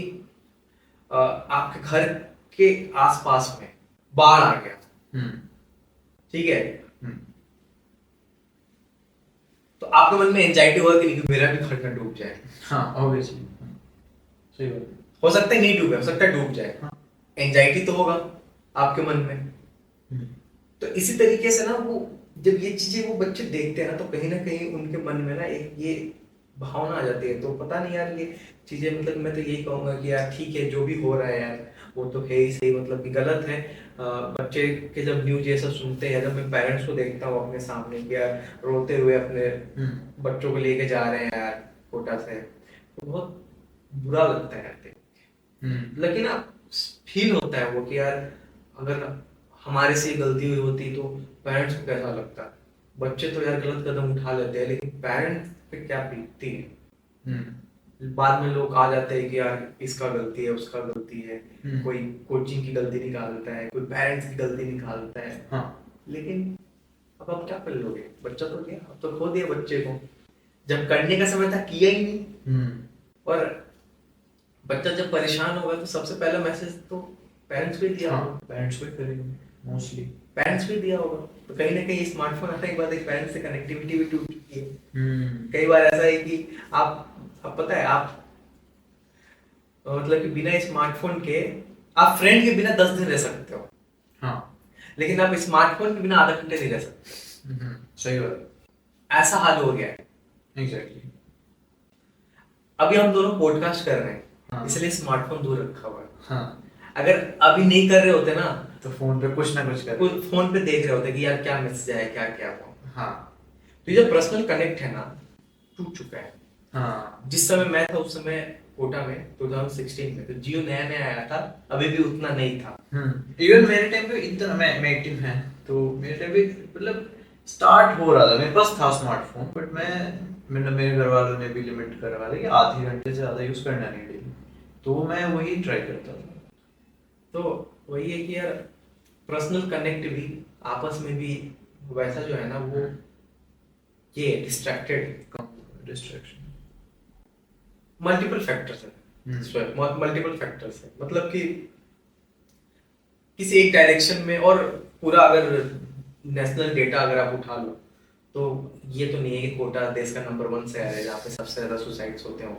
आपके घर के आसपास में बाढ़ आ गया, ठीक है, तो आपके मन में एंजाइटी होगा कि नहीं, कि मेरा भी घर ना डूब जाए। हाँ ऑब्वियसली, सही बात। हो सकता है नहीं डूबे, हो सकता है डूब जाए, एंजाइटी तो होगा आपके मन में। तो इसी तरीके से ना वो जब ये चीजें वो बच्चे देखते हैं ना, तो कहीं ना कहीं उनके मन में ना एक ये भावना आ जाती है। तो पता नहीं यार, ये चीजें मतलब मैं तो यही कहूंगा कि यार ठीक है, जो भी हो रहा है यार वो तो है ही सही, मतलब कि गलत है। बच्चे के जब न्यूज ये सब सुनते हैं, जब मैं पेरेंट्स को देखता हूँ अपने सामने कि यार रोते हुए अपने बच्चों को लेके जा रहे हैं यार कोटा से, तो बहुत बुरा लगता है यार देख के। लेकिन अब फील होता है वो कि यार अगर हमारे से गलती हुई होती तो पेरेंट्स को कैसा लगता। बच्चे तो यार गलत कदम उठा लेते हैं, लेकिन पेरेंट्स पे क्या बीतती है। बाद में लोग आ जाते हैं कि यार इसका गलती है, उसका गलती है, कोई कोचिंग की गलती निकालता है, कोई पेरेंट्स की गलती निकालता है। हाँ। लेकिन अब आप क्या कर लोगे, बच्चा तो गया, अब तो खो दिया बच्चे को, जब करने का समय था किया ही नहीं। और बच्चा जब परेशान होगा तो सबसे पहला मैसेज तो पेरेंट्स को ही दिया होगा। पेरेंट्स को ही करेंगे मोस्टली, पेरेंट्स को ही दिया होगा। तो कहीं ना कहीं स्मार्टफोन आने के बाद एक पेरेंट्स से कनेक्टिविटी भी टूट चुकी है। कई बार ऐसा है कि आप पता है आप मतलब कि बिना स्मार्टफोन के आप फ्रेंड के बिना 10 दिन रह सकते हो, हाँ, लेकिन आप स्मार्टफोन के बिना आधा घंटे नहीं रह सकते। सही बात, ऐसा हाल हो गया है। एग्जैक्टली। अभी हम दोनों पॉडकास्ट कर रहे हैं, हाँ। इसलिए स्मार्टफोन दूर रखा हुआ है। हाँ। अगर अभी नहीं कर रहे होते ना, तो फोन पे कुछ ना कुछ कर, फोन पे देख रहे होते कि यार क्या मैसेज आया, क्या क्या हुआ। हाँ। तो ये जो पर्सनल कनेक्ट है ना, टूट चुका है। हाँ। जिस समय मैं था उस समय कोटा में 2016 में, तो जियो नया नया आया था, अभी भी उतना नहीं था। इवन मेरे टाइम पे इतना मैं एक्टिव है, तो मेरे टाइम पे मतलब स्टार्ट हो रहा था, मेरे पास था स्मार्टफोन, बट मतलब मेरे घर वालों ने भी लिमिट करवा दी कि आधे घंटे से ज़्यादा यूज़ करना नहीं डेली, तो मैं वही ट्राई करता था। तो वही है कि यार पर्सनल कनेक्ट भी आपस में भी वैसा जो है ना, वो ये डिस्ट्रैक्शन मल्टीपल फैक्टर्स है। मल्टीपल फैक्टर्स है, मतलब कि किसी एक डायरेक्शन में, और पूरा अगर नेशनल डेटा अगर आप उठा लो तो ये तो नहीं है कि कोटा देश का नंबर 1 शहर है जहाँ पे सबसे ज्यादा सुसाइड्स होते हो।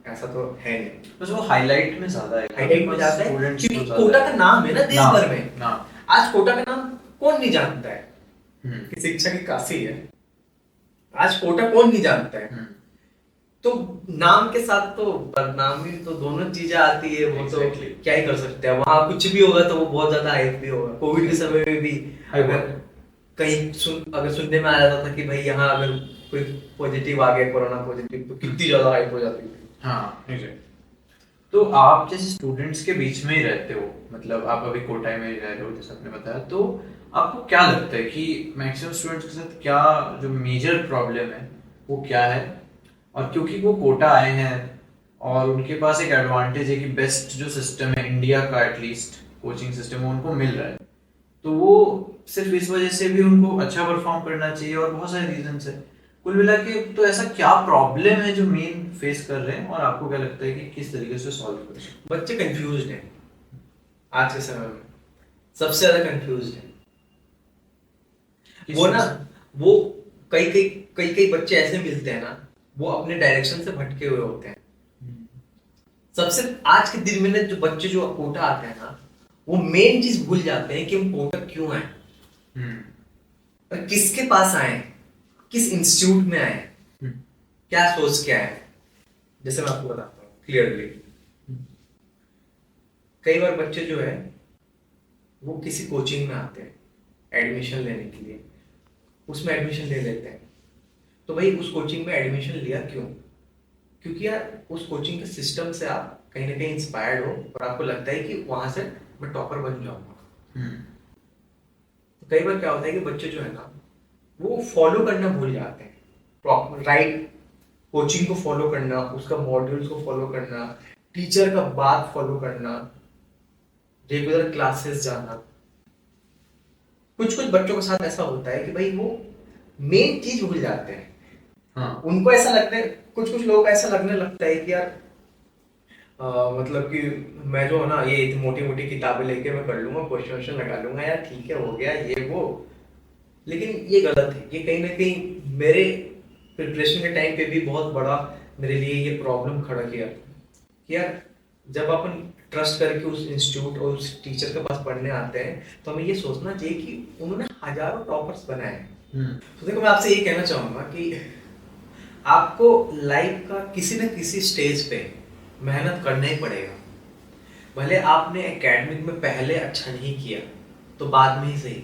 ऐसा तो है नहीं, बस वो हाईलाइट में ज्यादा है, हाईलाइट में जाता है क्योंकि कोटा का नाम है ना देश भर में। आज कोटा का नाम कौन नहीं जानता है कि शिक्षा की काशी है। आज कोटा कौन नहीं जानता है। तो नाम के साथ तो बदनामी तो दोनों चीजें आती है। वो तो क्या ही कर सकते हैं, वहां कुछ भी होगा तो वो बहुत ज्यादा हाइप भी होगा। कोविड के समय में भी अगर कहीं सुनने में आ जाता था कि भाई यहाँ अगर कोई पॉजिटिव आ गया, कोरोना पॉजिटिव, तो कितनी ज्यादा हाइप हो जाती थी। हाँ, तो आप जैसे स्टूडेंट्स के बीच में ही रहते हो, मतलब आप अभी कोटा में रह रहे हो जैसे आपने बताया, तो आपको क्या लगता है कि मैक्सिमम स्टूडेंट्स के साथ क्या जो मेजर प्रॉब्लम है वो क्या है? और क्योंकि वो कोटा आए हैं और उनके पास एक एडवांटेज है कि बेस्ट जो सिस्टम है इंडिया का, एटलीस्ट कोचिंग सिस्टम वो उनको मिल रहा है, तो वो सिर्फ इस वजह से भी उनको अच्छा परफॉर्म करना चाहिए, और बहुत सारे रीजन है। कुल मिला के तो ऐसा क्या प्रॉब्लम है जो मेन फेस कर रहे हैं, और आपको क्या लगता है कि किस तरीके से सॉल्व कर सकते हैं? बच्चे कंफ्यूज्ड हैं आज के समय में, सबसे ज्यादा कंफ्यूज्ड है वो ना। वो कई बच्चे ऐसे मिलते हैं ना, वो अपने डायरेक्शन से भटके हुए होते हैं। सबसे आज के दिन में ना जो बच्चे जो कोटा आते हैं ना, वो मेन चीज भूल जाते हैं कि हम कोटा क्यों आए और किसके पास आए, किस इंस्टीट्यूट में आए, क्या सोच के आए। जैसे मैं आपको बताता हूँ क्लियरली, कई बार बच्चे जो है वो किसी कोचिंग में आते हैं एडमिशन लेने के लिए, उसमें एडमिशन ले लेते हैं। तो भाई उस कोचिंग में एडमिशन लिया क्यों? क्योंकि यार उस कोचिंग के सिस्टम से आप कहीं ना कहीं इंस्पायर्ड हो और आपको लगता है कि वहां से मैं टॉपर बन जाऊंगा। तो कई बार क्या होता है कि बच्चे जो है ना वो फॉलो करना भूल जाते हैं, प्रॉपर राइट कोचिंग को फॉलो करना, उसका मॉड्यूल्स को फॉलो करना, टीचर का बात फॉलो करना, रेगुलर क्लासेस जाना। कुछ कुछ बच्चों के साथ ऐसा होता है कि भाई वो मेन चीज भूल जाते हैं। हाँ। उनको ऐसा लगता है, कुछ कुछ लोग ऐसा लगने लगता है कि यार मतलब कि मैं जो है ना ये मोटी मोटी किताबें लेके मैं कर लूंगा, क्वेश्चन लगा लूंगा, यार ठीक है हो गया ये वो। लेकिन ये गलत है। ये कहीं ना कहीं मेरे प्रिपरेशन के टाइम पे भी बहुत बड़ा मेरे लिए ये प्रॉब्लम खड़ा किया कि यार जब अपन ट्रस्ट करके उस इंस्टीट्यूट और उस टीचर के पास पढ़ने आते हैं तो हमें ये सोचना चाहिए कि उन्होंने हजारों टॉपर्स बनाए हैं। तो देखो मैं आपसे ये कहना चाहूंगा कि आपको लाइफ का किसी न किसी स्टेज पे मेहनत करना ही पड़ेगा। भले आपने एकेडमिक में पहले अच्छा नहीं किया तो बाद में ही सही,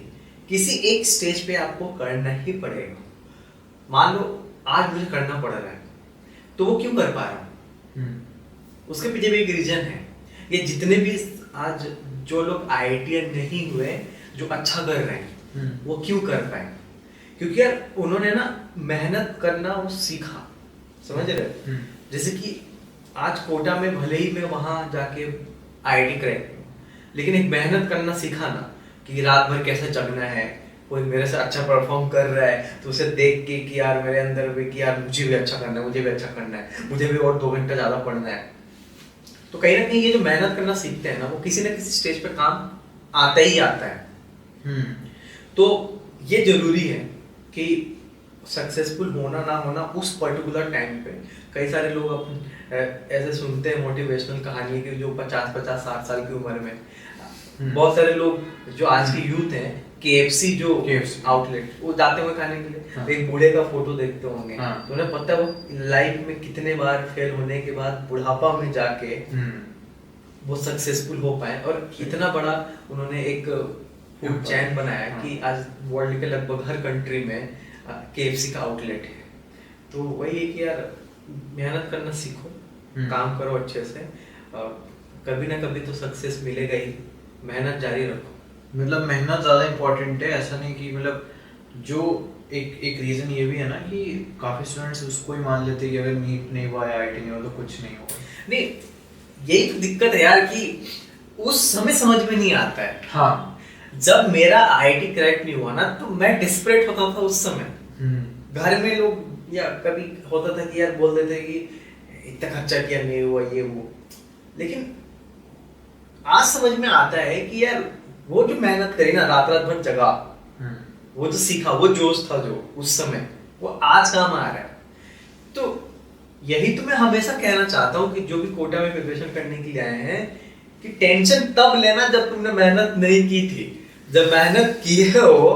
किसी एक स्टेज पे आपको करना ही पड़ेगा। मान लो आज मुझे करना पड़ रहा है तो वो क्यों कर पा रहा हूँ, उसके पीछे भी एक रीजन है। ये जितने भी आज जो लोग आईआईटीएन नहीं हुए जो अच्छा कर रहे हैं वो क्यों कर पाए? क्योंकि यार उन्होंने ना मेहनत करना वो सीखा, समझ रहे? जैसे कि आज कोटा में भले ही मैं वहां जाके आईआईटी क्रैक करूं, लेकिन एक मेहनत करना सीखा ना कि रात भर कैसे जगना है। कोई मेरे से अच्छा परफॉर्म कर रहा है तो उसे देख के कि यार मेरे अंदर भी कि यार मुझे भी अच्छा करना है, मुझे भी अच्छा करना है, मुझे भी और 2 घंटा ज्यादा पढ़ना है। तो कहीं ना कहीं ये जो मेहनत करना सीखते हैं ना वो किसी न किसी स्टेज पे काम आता ही आता है। तो ये जरूरी है कि सक्सेसफुल होना ना होना उस पर्टिकुलर टाइम पे। कई सारे लोग अपन ऐसे सुनते हैं मोटिवेशनल कहानी की जो 50-50 60 साल की उम्र में बहुत सारे लोग जो आज के यूथ हैं KFC जो आउटलेट वो जाते हुए खाने के लिए। हाँ। एक बूढ़े का फोटो देखते होंगे। हाँ। तो उन्हें पता है वो लाइफ में कितने बार फेल होने के बाद बुढ़ापा में जाके वो सक्सेसफुल हो पाए और इतना बड़ा उन्होंने एक फूड चैन बनाया कि आज वर्ल्ड के लगभग हर कंट्री में KFC का आउटलेट है। तो वही है कि यार मेहनत करना सीखो, काम करो अच्छे से, कभी ना कभी तो सक्सेस मिलेगा ही। मेहनत जारी रखो। मतलब मेहनत ज्यादा इम्पोर्टेंट है, ऐसा नहीं कि मतलब जो एक रीजन ये भी है ना कि काफी स्टूडेंट्स उसको ही मान लेते हैं कि अगर नीट नहीं हुआ या आईआईटी नहीं हुआ तो कुछ नहीं हुआ। नहीं, यही तो दिक्कत है यार कि उस समय समझ में नहीं आता है। हाँ। जब मेरा आईआईटी क्रैक नहीं हुआ ना तो मैं डिस्परेट होता था उस समय। घर में लोग या कभी होता था कि यार बोल देते कि इतना खर्चा किया नहीं हुआ ये वो, लेकिन आज समझ में आता है कि यार वो जो मेहनत करी ना, रात रात भर जगा, वो जो सीखा, वो जोश था जो उस समय, वो आज काम आ रहा है। तो यही तो मैं हमेशा कहना चाहता हूँ कि जो भी कोटा में प्रिपरेशन करने के लिए आए हैं कि टेंशन तब लेना जब तुमने मेहनत नहीं की थी। जब मेहनत की है वो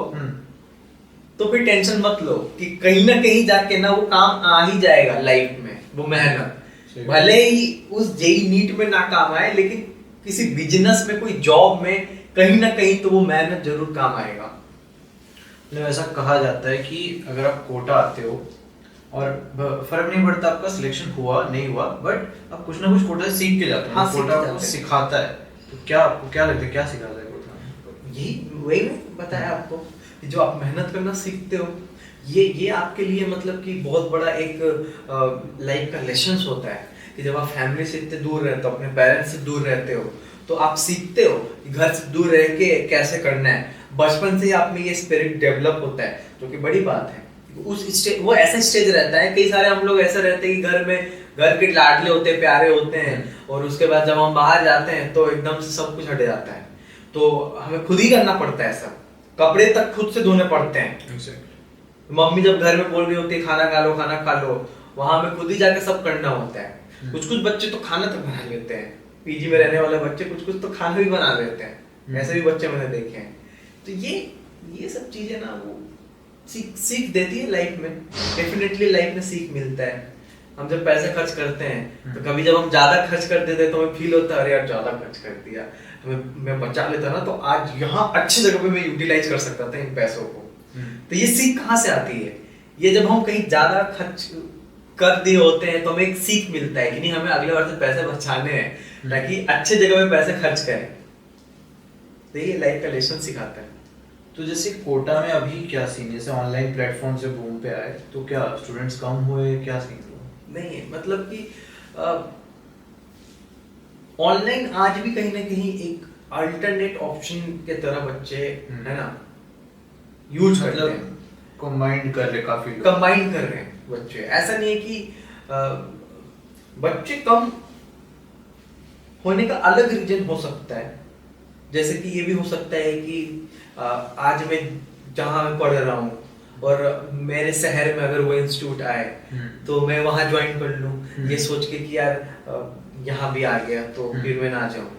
तो फिर टेंशन मत लो कि कहीं ना कहीं जाके ना वो काम आ ही जाएगा लाइफ में। वो मेहनत भले ही उस जेई नीट में ना काम आए, लेकिन किसी बिजनेस में, कोई जॉब में कहीं ना कहीं तो वो मेहनत जरूर काम आएगा। मतलब ऐसा कहा जाता है कि अगर आप कोटा आते हो और फर्क नहीं पड़ता आपका सिलेक्शन हुआ नहीं हुआ, बट आप कुछ ना कुछ कोटा से सीख के जाते हो। हाँ, कोटा आपको सिखाता है। तो क्या आपको क्या लगता है क्या सिखाता है कोटा? यही वही मैं बताया आपको कि जो आप मेहनत करना सीखते हो ये आपके लिए मतलब कि बहुत बड़ा एक लाइफ का लेसन होता है कि जब आप फैमिली से इतने दूर रहते हो, अपने पेरेंट्स से दूर रहते हो, तो आप सीखते हो कि घर से दूर रह के कैसे करना है। बचपन से ही आप में ये स्पिरिट डेवलप होता है, जो कि बड़ी बात है। उस स्टेज, वो ऐसा स्टेज रहता है, कई सारे हम लोग ऐसे रहते हैं कि घर में घर के लाडले होते हैं, प्यारे होते हैं, और उसके बाद जब हम बाहर जाते हैं तो एकदम से सब कुछ हट जाता है। तो हमें खुद ही करना पड़ता है सब, कपड़े तक खुद से धोने पड़ते हैं। मम्मी जब घर में बोल रही होती है खाना खा लो खाना खा लो, वहां हमें खुद ही जाके सब करना होता है। कुछ कुछ बच्चे तो खाना तक बना लेते हैं, पीजी में रहने वाले बच्चे कुछ कुछ तो खाना भी बना लेते हैं। ऐसे भी बच्चे मैंने देखे हैं। तो ये सब चीजें ना वो सीख देती है लाइफ में। डेफिनेटली लाइफ में सीख मिलता है। हम जब पैसे खर्च करते हैं तो कभी जब हम ज्यादा खर्च कर देते हैं तो हमें फील होता है अरे यार ज्यादा खर्च कर दिया, मैं बचा लेता ना तो आज यहाँ अच्छी जगह पे मैं यूटिलाइज कर सकता था इन पैसों को। तो ये सीख कहाँ से आती है? ये जब हम कहीं ज्यादा खर्च कर दिए होते हैं तो हमें एक सीख मिलता है कि नहीं हमें अगले बार से पैसे बचाने हैं ताकि अच्छे जगह पे पैसे खर्च करें। तो ये लाइफ का लेसन सिखाता है। तो जैसे कोटा में अभी क्या सीन, जैसे ऑनलाइन प्लेटफॉर्म से बूम पे आए तो क्या स्टूडेंट्स कम हुए, क्या सीन हुआ? नहीं मतलब कि ऑनलाइन आज भी कहीं ना कहीं एक अल्टरनेट ऑप्शन के तरह बच्चे है ना यूज करते हैं, कंबाइंड कर रहे, काफी लोग कंबाइन कर रहे हैं बच्चे। ऐसा नहीं है कि बच्चे कम होने का अलग रीजन हो सकता है, जैसे कि ये भी हो सकता है कि आज मैं जहाँ मैं पढ़ रहा हूँ और मेरे शहर में अगर वो इंस्टीट्यूट आए तो मैं वहाँ ज्वाइन कर लूँ ये सोच के कि यार यहाँ भी आ गया तो फिर मैं ना जाऊँ,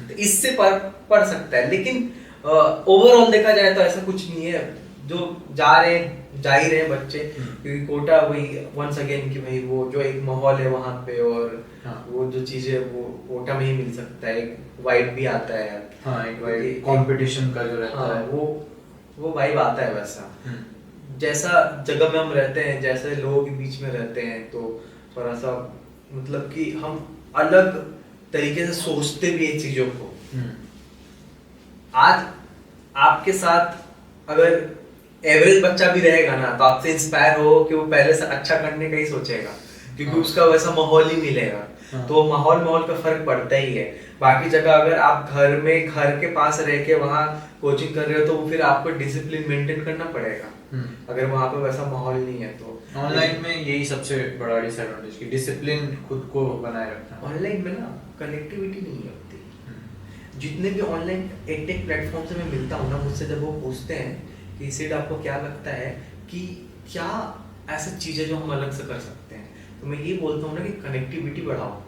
तो इससे पढ़ सकता है। लेकिन ओवरऑल देखा जाए तो ऐसा कुछ नहीं है, जो जा ही रहे बच्चे, क्योंकि कोटा वही वंस अगेन कि भाई वो जो एक माहौल है वहाँ पे और वो जो चीजें वो कोटा में ही मिल सकता है, एक वाइब भी आता है। हाँ, एक वाइब कंपटीशन का जो रहता है वो वाइब आता है वैसा। जैसा जगह में हम रहते हैं, जैसे लोगों के बीच में रहते हैं तो थोड़ा सा मतलब कि हम अलग तरीके से सोचते भी हैं चीजों को। आज आपके साथ अगर एवरेज बच्चा भी रहेगा ना तो आपसे इंस्पायर हो कि वो पहले से अच्छा करने का ही सोचेगा, क्योंकि उसका वैसा माहौल ही मिलेगा। तो माहौल का फर्क पड़ता ही है। बाकी जगह अगर आप घर के पास रह के वहाँ कोचिंग कर रहे हो तो फिर आपको डिसिप्लिन मेंटेन करना पड़ेगा, अगर वहाँ पे वैसा माहौल नहीं है तो। ऑनलाइन में यही सबसे बड़ा डिसएडवांटेज कि डिसिप्लिन खुद को बनाए रखना। ऑनलाइन में ना कनेक्टिविटी नहीं होती। जितने भी ऑनलाइन एडटेक प्लेटफॉर्म से मैं मिलता हूँ ना, मुझसे जब वो पूछते हैं कि सिड आपको क्या लगता है कि क्या ऐसी चीजें जो हम अलग से कर सकते हैं, तो मैं ये बोलता हूँ ना कि कनेक्टिविटी बढ़ाओ।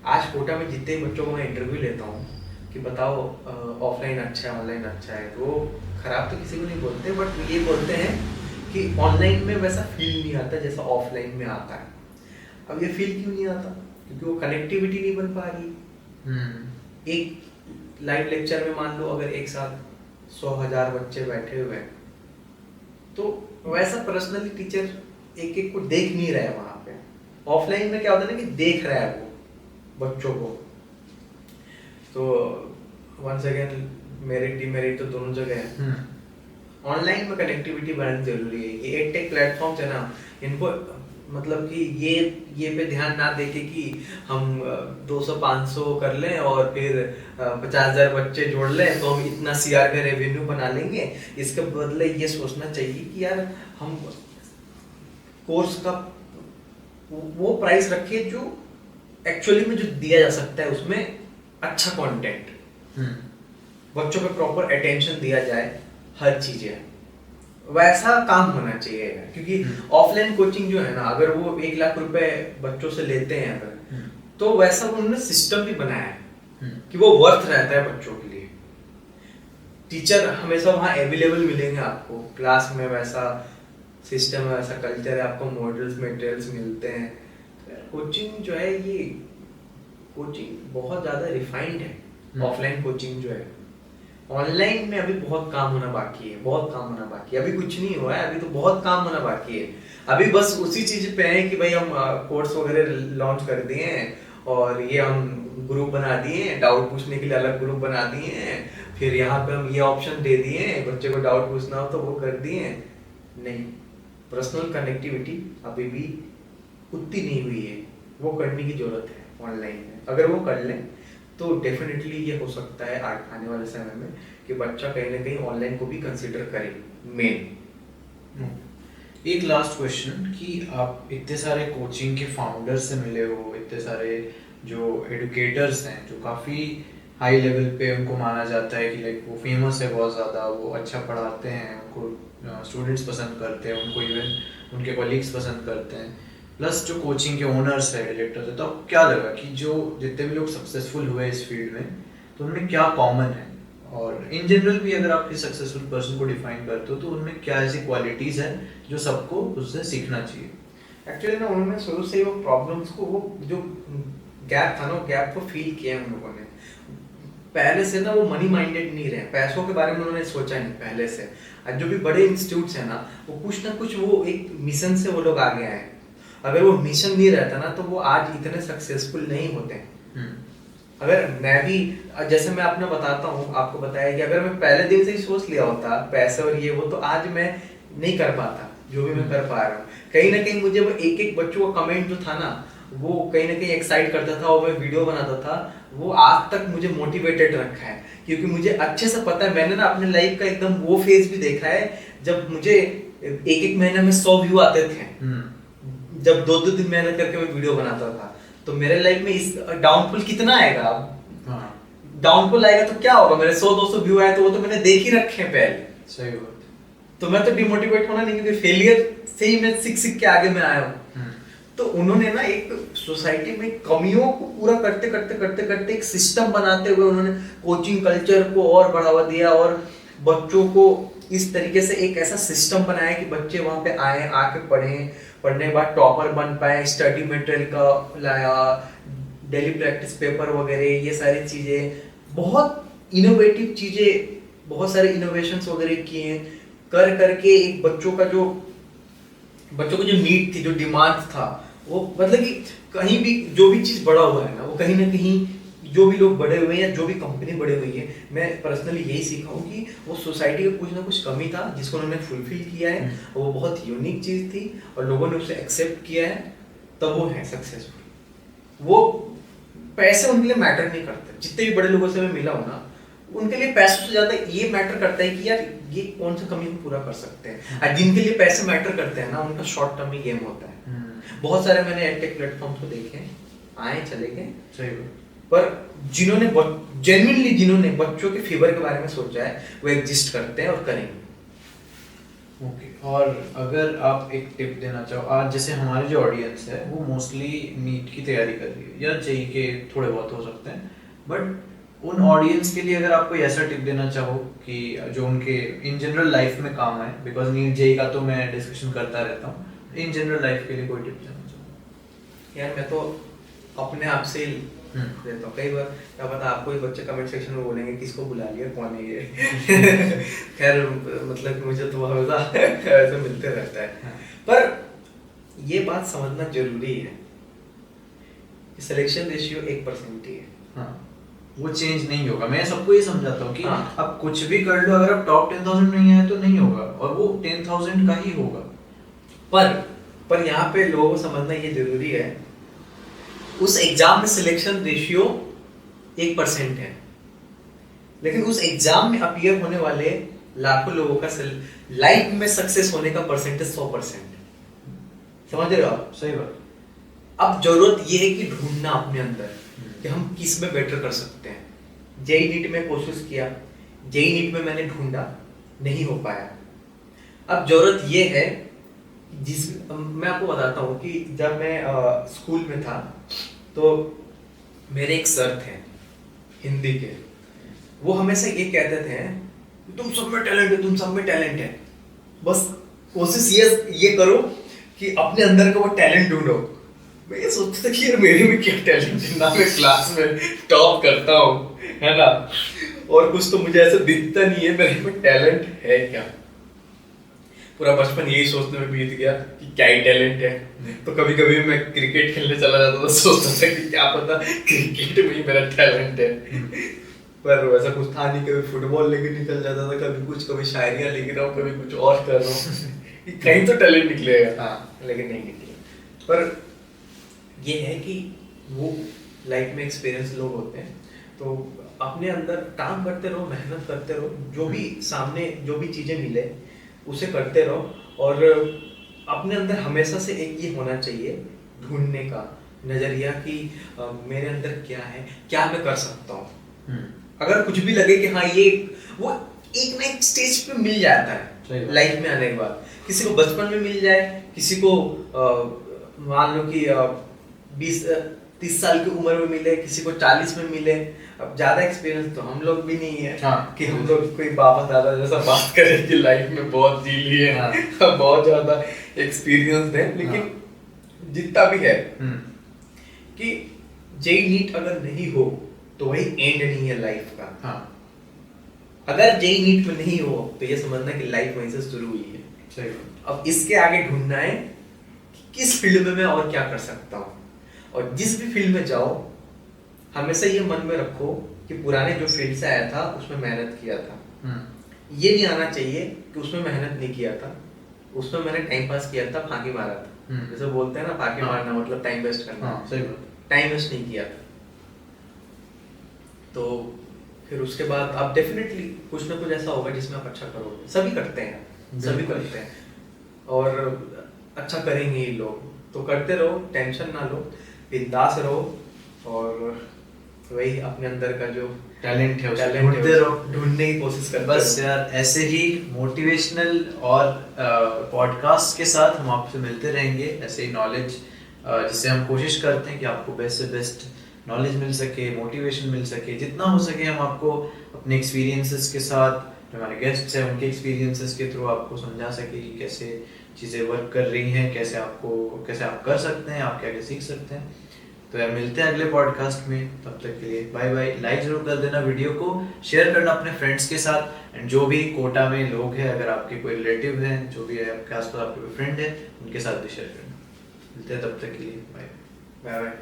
आज कोटा में जितने बच्चों को मैं इंटरव्यू लेता हूँ कि बताओ ऑफलाइन अच्छा है ऑनलाइन अच्छा है, तो खराब तो किसी को नहीं बोलते, बट ये बोलते हैं कि ऑनलाइन में वैसा फील नहीं आता जैसा ऑफलाइन में आता है। अब ये फील क्यों नहीं आता? क्योंकि वो कनेक्टिविटी नहीं बन पा रही। एक लाइव लेक्चर में मान लो अगर एक साथ 100,000 बच्चे बैठे हुए हैं तो वैसा पर्सनली टीचर एक एक को देख नहीं रहा है वहां पे। ऑफलाइन में क्या होता है ना कि देख रहा है वो बच्चों को। तो वंस अगेन मेरिट डिमेरिट तो दोनों जगह है। ऑनलाइन में कनेक्टिविटी बढ़ानी जरूरी है। ये एडटेक प्लेटफॉर्म्स है ना, इनको मतलब कि ये पे ध्यान ना देके कि हम 200-500 कर लें और फिर 50,000 बच्चे जोड़ लें तो हम इतना CR का रेवेन्यू बना लेंगे। इसके बदले ये सोचना चाहिए कि यार हम कोर्स का वो प्राइस रखिए जो एक्चुअली में जो दिया जा सकता है, उसमें अच्छा कंटेंट, बच्चों पे प्रॉपर अटेंशन दिया जाए, हर चीजें वैसा काम होना चाहिए। क्योंकि ऑफलाइन कोचिंग जो है ना, अगर वो 1 लाख रुपए बच्चों से लेते हैं अगर, तो वैसा उन्होंने सिस्टम भी बनाया है कि वो वर्थ रहता है बच्चों के लिए। टीचर हमेशा वहाँ अवेलेबल मिलेंगे आपको, क्लास में वैसा सिस्टम है, वैसा कल्चर है, आपको मॉडल्स मटेरियल्स मिलते हैं। कोचिंग जो है ये कोचिंग बहुत ज़्यादा रिफाइंड है। ऑफलाइन कोचिंग जो है, ऑनलाइन में अभी बहुत काम होना बाकी है, बहुत काम होना बाकी है। अभी कुछ नहीं हुआ है, अभी तो बहुत काम होना बाकी है। अभी बस उसी चीज पे है कि भाई हम कोर्स वगैरह लॉन्च कर दिए हैं और ये हम ग्रुप बना दिए हैं, डाउट पूछने के लिए अलग ग्रुप बना दिए हैं, फिर यहाँ पे हम ये ऑप्शन दे दिए हैं, बच्चे को डाउट पूछना हो तो वो कर दिए हैं। नहीं, पर्सनल कनेक्टिविटी अभी भी उतनी नहीं हुई है, वो करने की जरूरत है ऑनलाइन में। अगर वो कर लें तो डेफिनेटली ये हो सकता है आने वाले समय में कि बच्चा कहीं ना कहीं ऑनलाइन को भी कंसीडर करे मेन। एक लास्ट क्वेश्चन कि आप इतने सारे कोचिंग के फाउंडर से मिले हो, इतने सारे जो एडुकेटर्स हैं जो काफ़ी हाई लेवल पे उनको माना जाता है कि लाइक वो फेमस है बहुत ज़्यादा, वो अच्छा पढ़ाते हैं, उनको स्टूडेंट्स पसंद करते हैं, उनको इवन उनके कॉलीग्स पसंद करते हैं, प्लस जो कोचिंग के ओनर्स है, डायरेक्टर्स है, तो आपको क्या लगा कि जो जितने भी लोग सक्सेसफुल हुए इस फील्ड में तो उनमें क्या कॉमन है? और इन जनरल भी अगर आप किसी सक्सेसफुल पर्सन को डिफाइन करते हो तो उनमें क्या ऐसी क्वालिटीज़ हैं जो सबको उससे सीखना चाहिए? एक्चुअली ना उन्होंने शुरू से ही वो प्रॉब्लम्स को, वो जो गैप था ना, गैप को फील किया है उन लोगों ने। पहले से ना वो मनी माइंडेड नहीं रहे, पैसों के बारे में उन्होंने सोचा नहीं पहले से। आज जो भी बड़े इंस्टीट्यूट्स हैं ना, वो कुछ ना कुछ वो एक मिशन से वो लोग आगे आए। अगर वो मिशन नहीं रहता ना तो वो आज इतने सक्सेसफुल नहीं होते। अगर मैं भी, जैसे मैं अपना बताता हूँ, आपको बताया कि अगर मैं पहले दिन से ही सोच लिया होता पैसे और ये वो, तो आज मैं नहीं कर पाता जो भी मैं कर पा रहा हूँ। कहीं ना कहीं मुझे वो एक एक बच्चों का कमेंट जो था ना, वो कहीं ना कहीं एक्साइट करता था और मैं वीडियो बनाता था, वो आज तक मुझे मोटिवेटेड रखा है। क्योंकि मुझे अच्छे से पता है, मैंने ना अपने लाइफ का एकदम वो फेज भी देखा है जब मुझे एक एक महीने में 100 व्यू आते थे, जब 2-2 दिन मेहनत करके मैं वीडियो बनाता था। तो मेरे लाइफ में इस डाउनफॉल कितना आएगा अब, डाउनफॉल आएगा तो क्या होगा, मेरे 100-200 व्यू आए तो वो तो मैंने देख ही रखे हैं पहले। सही बात। तो मैं तो डिमोटिवेट होना नहीं, क्योंकि फेलियर से ही मैं सीख के आगे मैं आया हूँ। तो उन्होंने ना एक सोसाइटी में कमियों को पूरा करते करते करते करते एक सिस्टम बनाते हुए उन्होंने कोचिंग कल्चर को और बढ़ावा दिया, और बच्चों को इस तरीके से एक ऐसा सिस्टम बनाया कि बच्चे वहां पे आए, आके पढ़ें, पढ़ने के बाद टॉपर बन पाए, स्टडी मटेरियल का लाया, डेली प्रैक्टिस पेपर वगैरह, ये सारी चीजें, बहुत इनोवेटिव चीजें, बहुत सारे इनोवेशंस वगैरह किए। कर करके एक बच्चों को जो नीड थी, जो डिमांड था, वो मतलब कि कहीं भी जो भी चीज बड़ा हुआ है ना, वो कहीं ना कहीं जो भी लोग बड़े हुए हैं या जो भी कंपनी बड़े हुई है, मैं पर्सनली यही सीखा हूँ कि वो सोसाइटी का कुछ ना कुछ कमी था जिसको उन्होंने फुलफिल किया है, और वो बहुत यूनिक चीज थी और लोगों ने उसे एक्सेप्ट किया है, तब वो है सक्सेसफुल। वो पैसे उनके लिए मैटर नहीं करते। जितने भी बड़े लोगों से मैं मिला हूँ ना, उनके लिए पैसों से ज्यादा ये मैटर करता है कि यार ये कौन सा कमी को पूरा कर सकते हैं। और जिनके लिए पैसे मैटर करते हैं ना, उनका शॉर्ट टर्म ही गेम होता है। बहुत सारे मैंने एडटेक प्लेटफॉर्म्स को देखे हैं, आए चले गए, सही। पर जिन्होंने जेन्युइनली जिन्होंने बच्चों के फेवर के बारे में सोचा है, वो एग्जिस्ट करते हैं और करेंगे। ओके। और अगर आप एक टिप देना चाहो, आज जैसे हमारे जो ऑडियंस है वो मोस्टली नीट की तैयारी कर रही है या जेई के थोड़े बहुत हो सकते हैं, बट उन ऑडियंस के लिए अगर आप कोई ऐसा टिप देना चाहो कि जो उनके इन जनरल लाइफ में काम आए, बिकॉज नीट जेई का तो मैं डिस्कशन करता रहता हूँ, इन जनरल लाइफ के लिए कोई टिप देना चाहो? यार मैं तो अपने आप से देता हूँ। कई बार क्या पता आपको ही बच्चे कमेंट सेक्शन में बोलेंगे किसको बुला लिया, कौन है ये। खैर मतलब मुझे तो हमेशा ऐसे मिलते रहता है। पर ये बात समझना जरूरी है कि सिलेक्शन रेशियो 1% ही है। हाँ, वो चेंज नहीं होगा। मैं सबको ये समझाता हूँ कि आप कुछ भी कर लो, अगर आप टॉप 10,000 नहीं आए तो नहीं होगा, और वो 10,000 का ही होगा। पर यहाँ पे लोगों को समझना ये जरूरी है, उस एग्जाम में सिलेक्शन रेशियो 1% है, लेकिन उस एग्जाम में अपीयर होने वाले लाखों लोगों का लाइफ में सक्सेस होने का परसेंटेज 100%। समझ रहे हो आप? सही बात। अब जरूरत ये है कि ढूंढना अपने अंदर कि हम किस में बेटर कर सकते हैं। जेई नीट में कोशिश किया, जेई नीट में मैंने ढूंढा, नहीं हो पाया। अब जरूरत ये है, मैं आपको बताता हूँ कि जब मैं स्कूल में था तो मेरे एक सर थे हिंदी के, वो हमेशा ये कहते थे तुम सब में टैलेंट है, तुम सब में टैलेंट है, बस कोशिश ये करो कि अपने अंदर का वो टैलेंट ढूंढो। मैं ये सोचता था कि यार मेरे में क्या टैलेंट है, ना मैं क्लास में टॉप करता हूँ, है ना, और कुछ तो मुझे ऐसा दिखता नहीं है मेरे में टैलेंट है क्या। पूरा बचपन यही सोचने में बीत गया कि क्या ही टैलेंट है। तो कभी कभी मैं क्रिकेट खेलने चला जाता था, सोचता था कि क्या पता क्रिकेट में ही मेरा टैलेंट है, पर वैसा कुछ था नहीं। कभी फुटबॉल लेके निकल जाता था, कभी कुछ, कभी शायरियाँ लिख रहा हूँ, कभी कुछ और कर रहा हूँ, कहीं तो टैलेंट निकलेगा। हाँ, लेकिन नहीं निकले। पर ये है कि वो लाइफ में एक्सपीरियंस लोग होते हैं, तो अपने अंदर काम करते रहो, मेहनत करते रहो, जो भी सामने जो भी चीज़ें मिले उसे करते रहो, और अपने अंदर हमेशा से एक ये होना चाहिए ढूंढने का नजरिया कि मेरे अंदर क्या है, क्या मैं कर सकता हूँ। अगर कुछ भी लगे कि हाँ ये वो एक ना एक स्टेज पे मिल जाता है लाइफ में आने के बाद। किसी को बचपन में मिल जाए, किसी को मान लो कि 20-30 साल की उम्र में मिले, किसी को 40 में मिले। अब ज्यादा एक्सपीरियंस तो हम लोग भी नहीं है। हाँ, कि हम लोग कोई बाबा दादा जैसा बात करें कि लाइफ में बहुत जी लिए, हाँ, बहुत ज्यादा एक्सपीरियंस है, लेकिन जितना भी है हम्म, कि जेई नीट अगर नहीं हो तो वही एंड नहीं है लाइफ का। हाँ अगर जेई नीट में नहीं हो तो ये समझना कि लाइफ वहीं से शुरू हुई है। सही बात। अब इसके आगे ढूंढना है कि किस फील्ड में मैं और क्या कर सकता हूँ, और जिस भी फील्ड में जाओ हमेशा ये मन में रखो कि पुराने जो फील्ड से आया था उसमें मेहनत किया था। ये नहीं आना चाहिए कि उसमें मेहनत नहीं किया था, उसमें मैंने टाइम पास किया था, फांकी मारा था। जैसे बोलते हैं ना फांकी हाँ। मारना मतलब टाइम वेस्ट करना। हाँ सही बात। टाइम वेस्ट नहीं किया था। तो फिर उसके बाद आप डेफिनेटली कुछ ना कुछ ऐसा होगा जिसमें आप अच्छा करोगे। सभी करते हैं, सभी बिल्कुल। करते हैं और अच्छा करेंगे ही लोग। तो करते रहो, टेंशन ना लो, बिंदास रहो और वही अपने अंदर का जो टैलेंट है उसे टैलेंट है ढूंढते रहो। ढूंढने की कोशिश करते बस रहो। यार ऐसे ही मोटिवेशनल और पॉडकास्ट के साथ हम आपसे मिलते रहेंगे, ऐसे ही नॉलेज जिससे हम कोशिश करते हैं कि आपको बेस्ट से बेस्ट नॉलेज मिल सके, मोटिवेशन मिल सके, जितना हो सके हम आपको अपने एक्सपीरियंसेस के साथ, जो हमारे गेस्ट्स हैं उनके एक्सपीरियंसेस के थ्रू आपको समझा सके कि कैसे चीज़ें वर्क कर रही हैं, कैसे आप कर सकते हैं, आप क्या क्या सीख सकते हैं। तो यार मिलते हैं अगले पॉडकास्ट में, तब तक के लिए बाय बाय। लाइक जरूर कर देना वीडियो को, शेयर करना अपने फ्रेंड्स के साथ, एंड जो भी कोटा में लोग हैं, अगर आपके कोई रिलेटिव हैं, जो भी है आपके आसपास आपके कोई फ्रेंड है, उनके साथ भी शेयर करना। मिलते हैं तब तक के लिए बाय बाय बाय।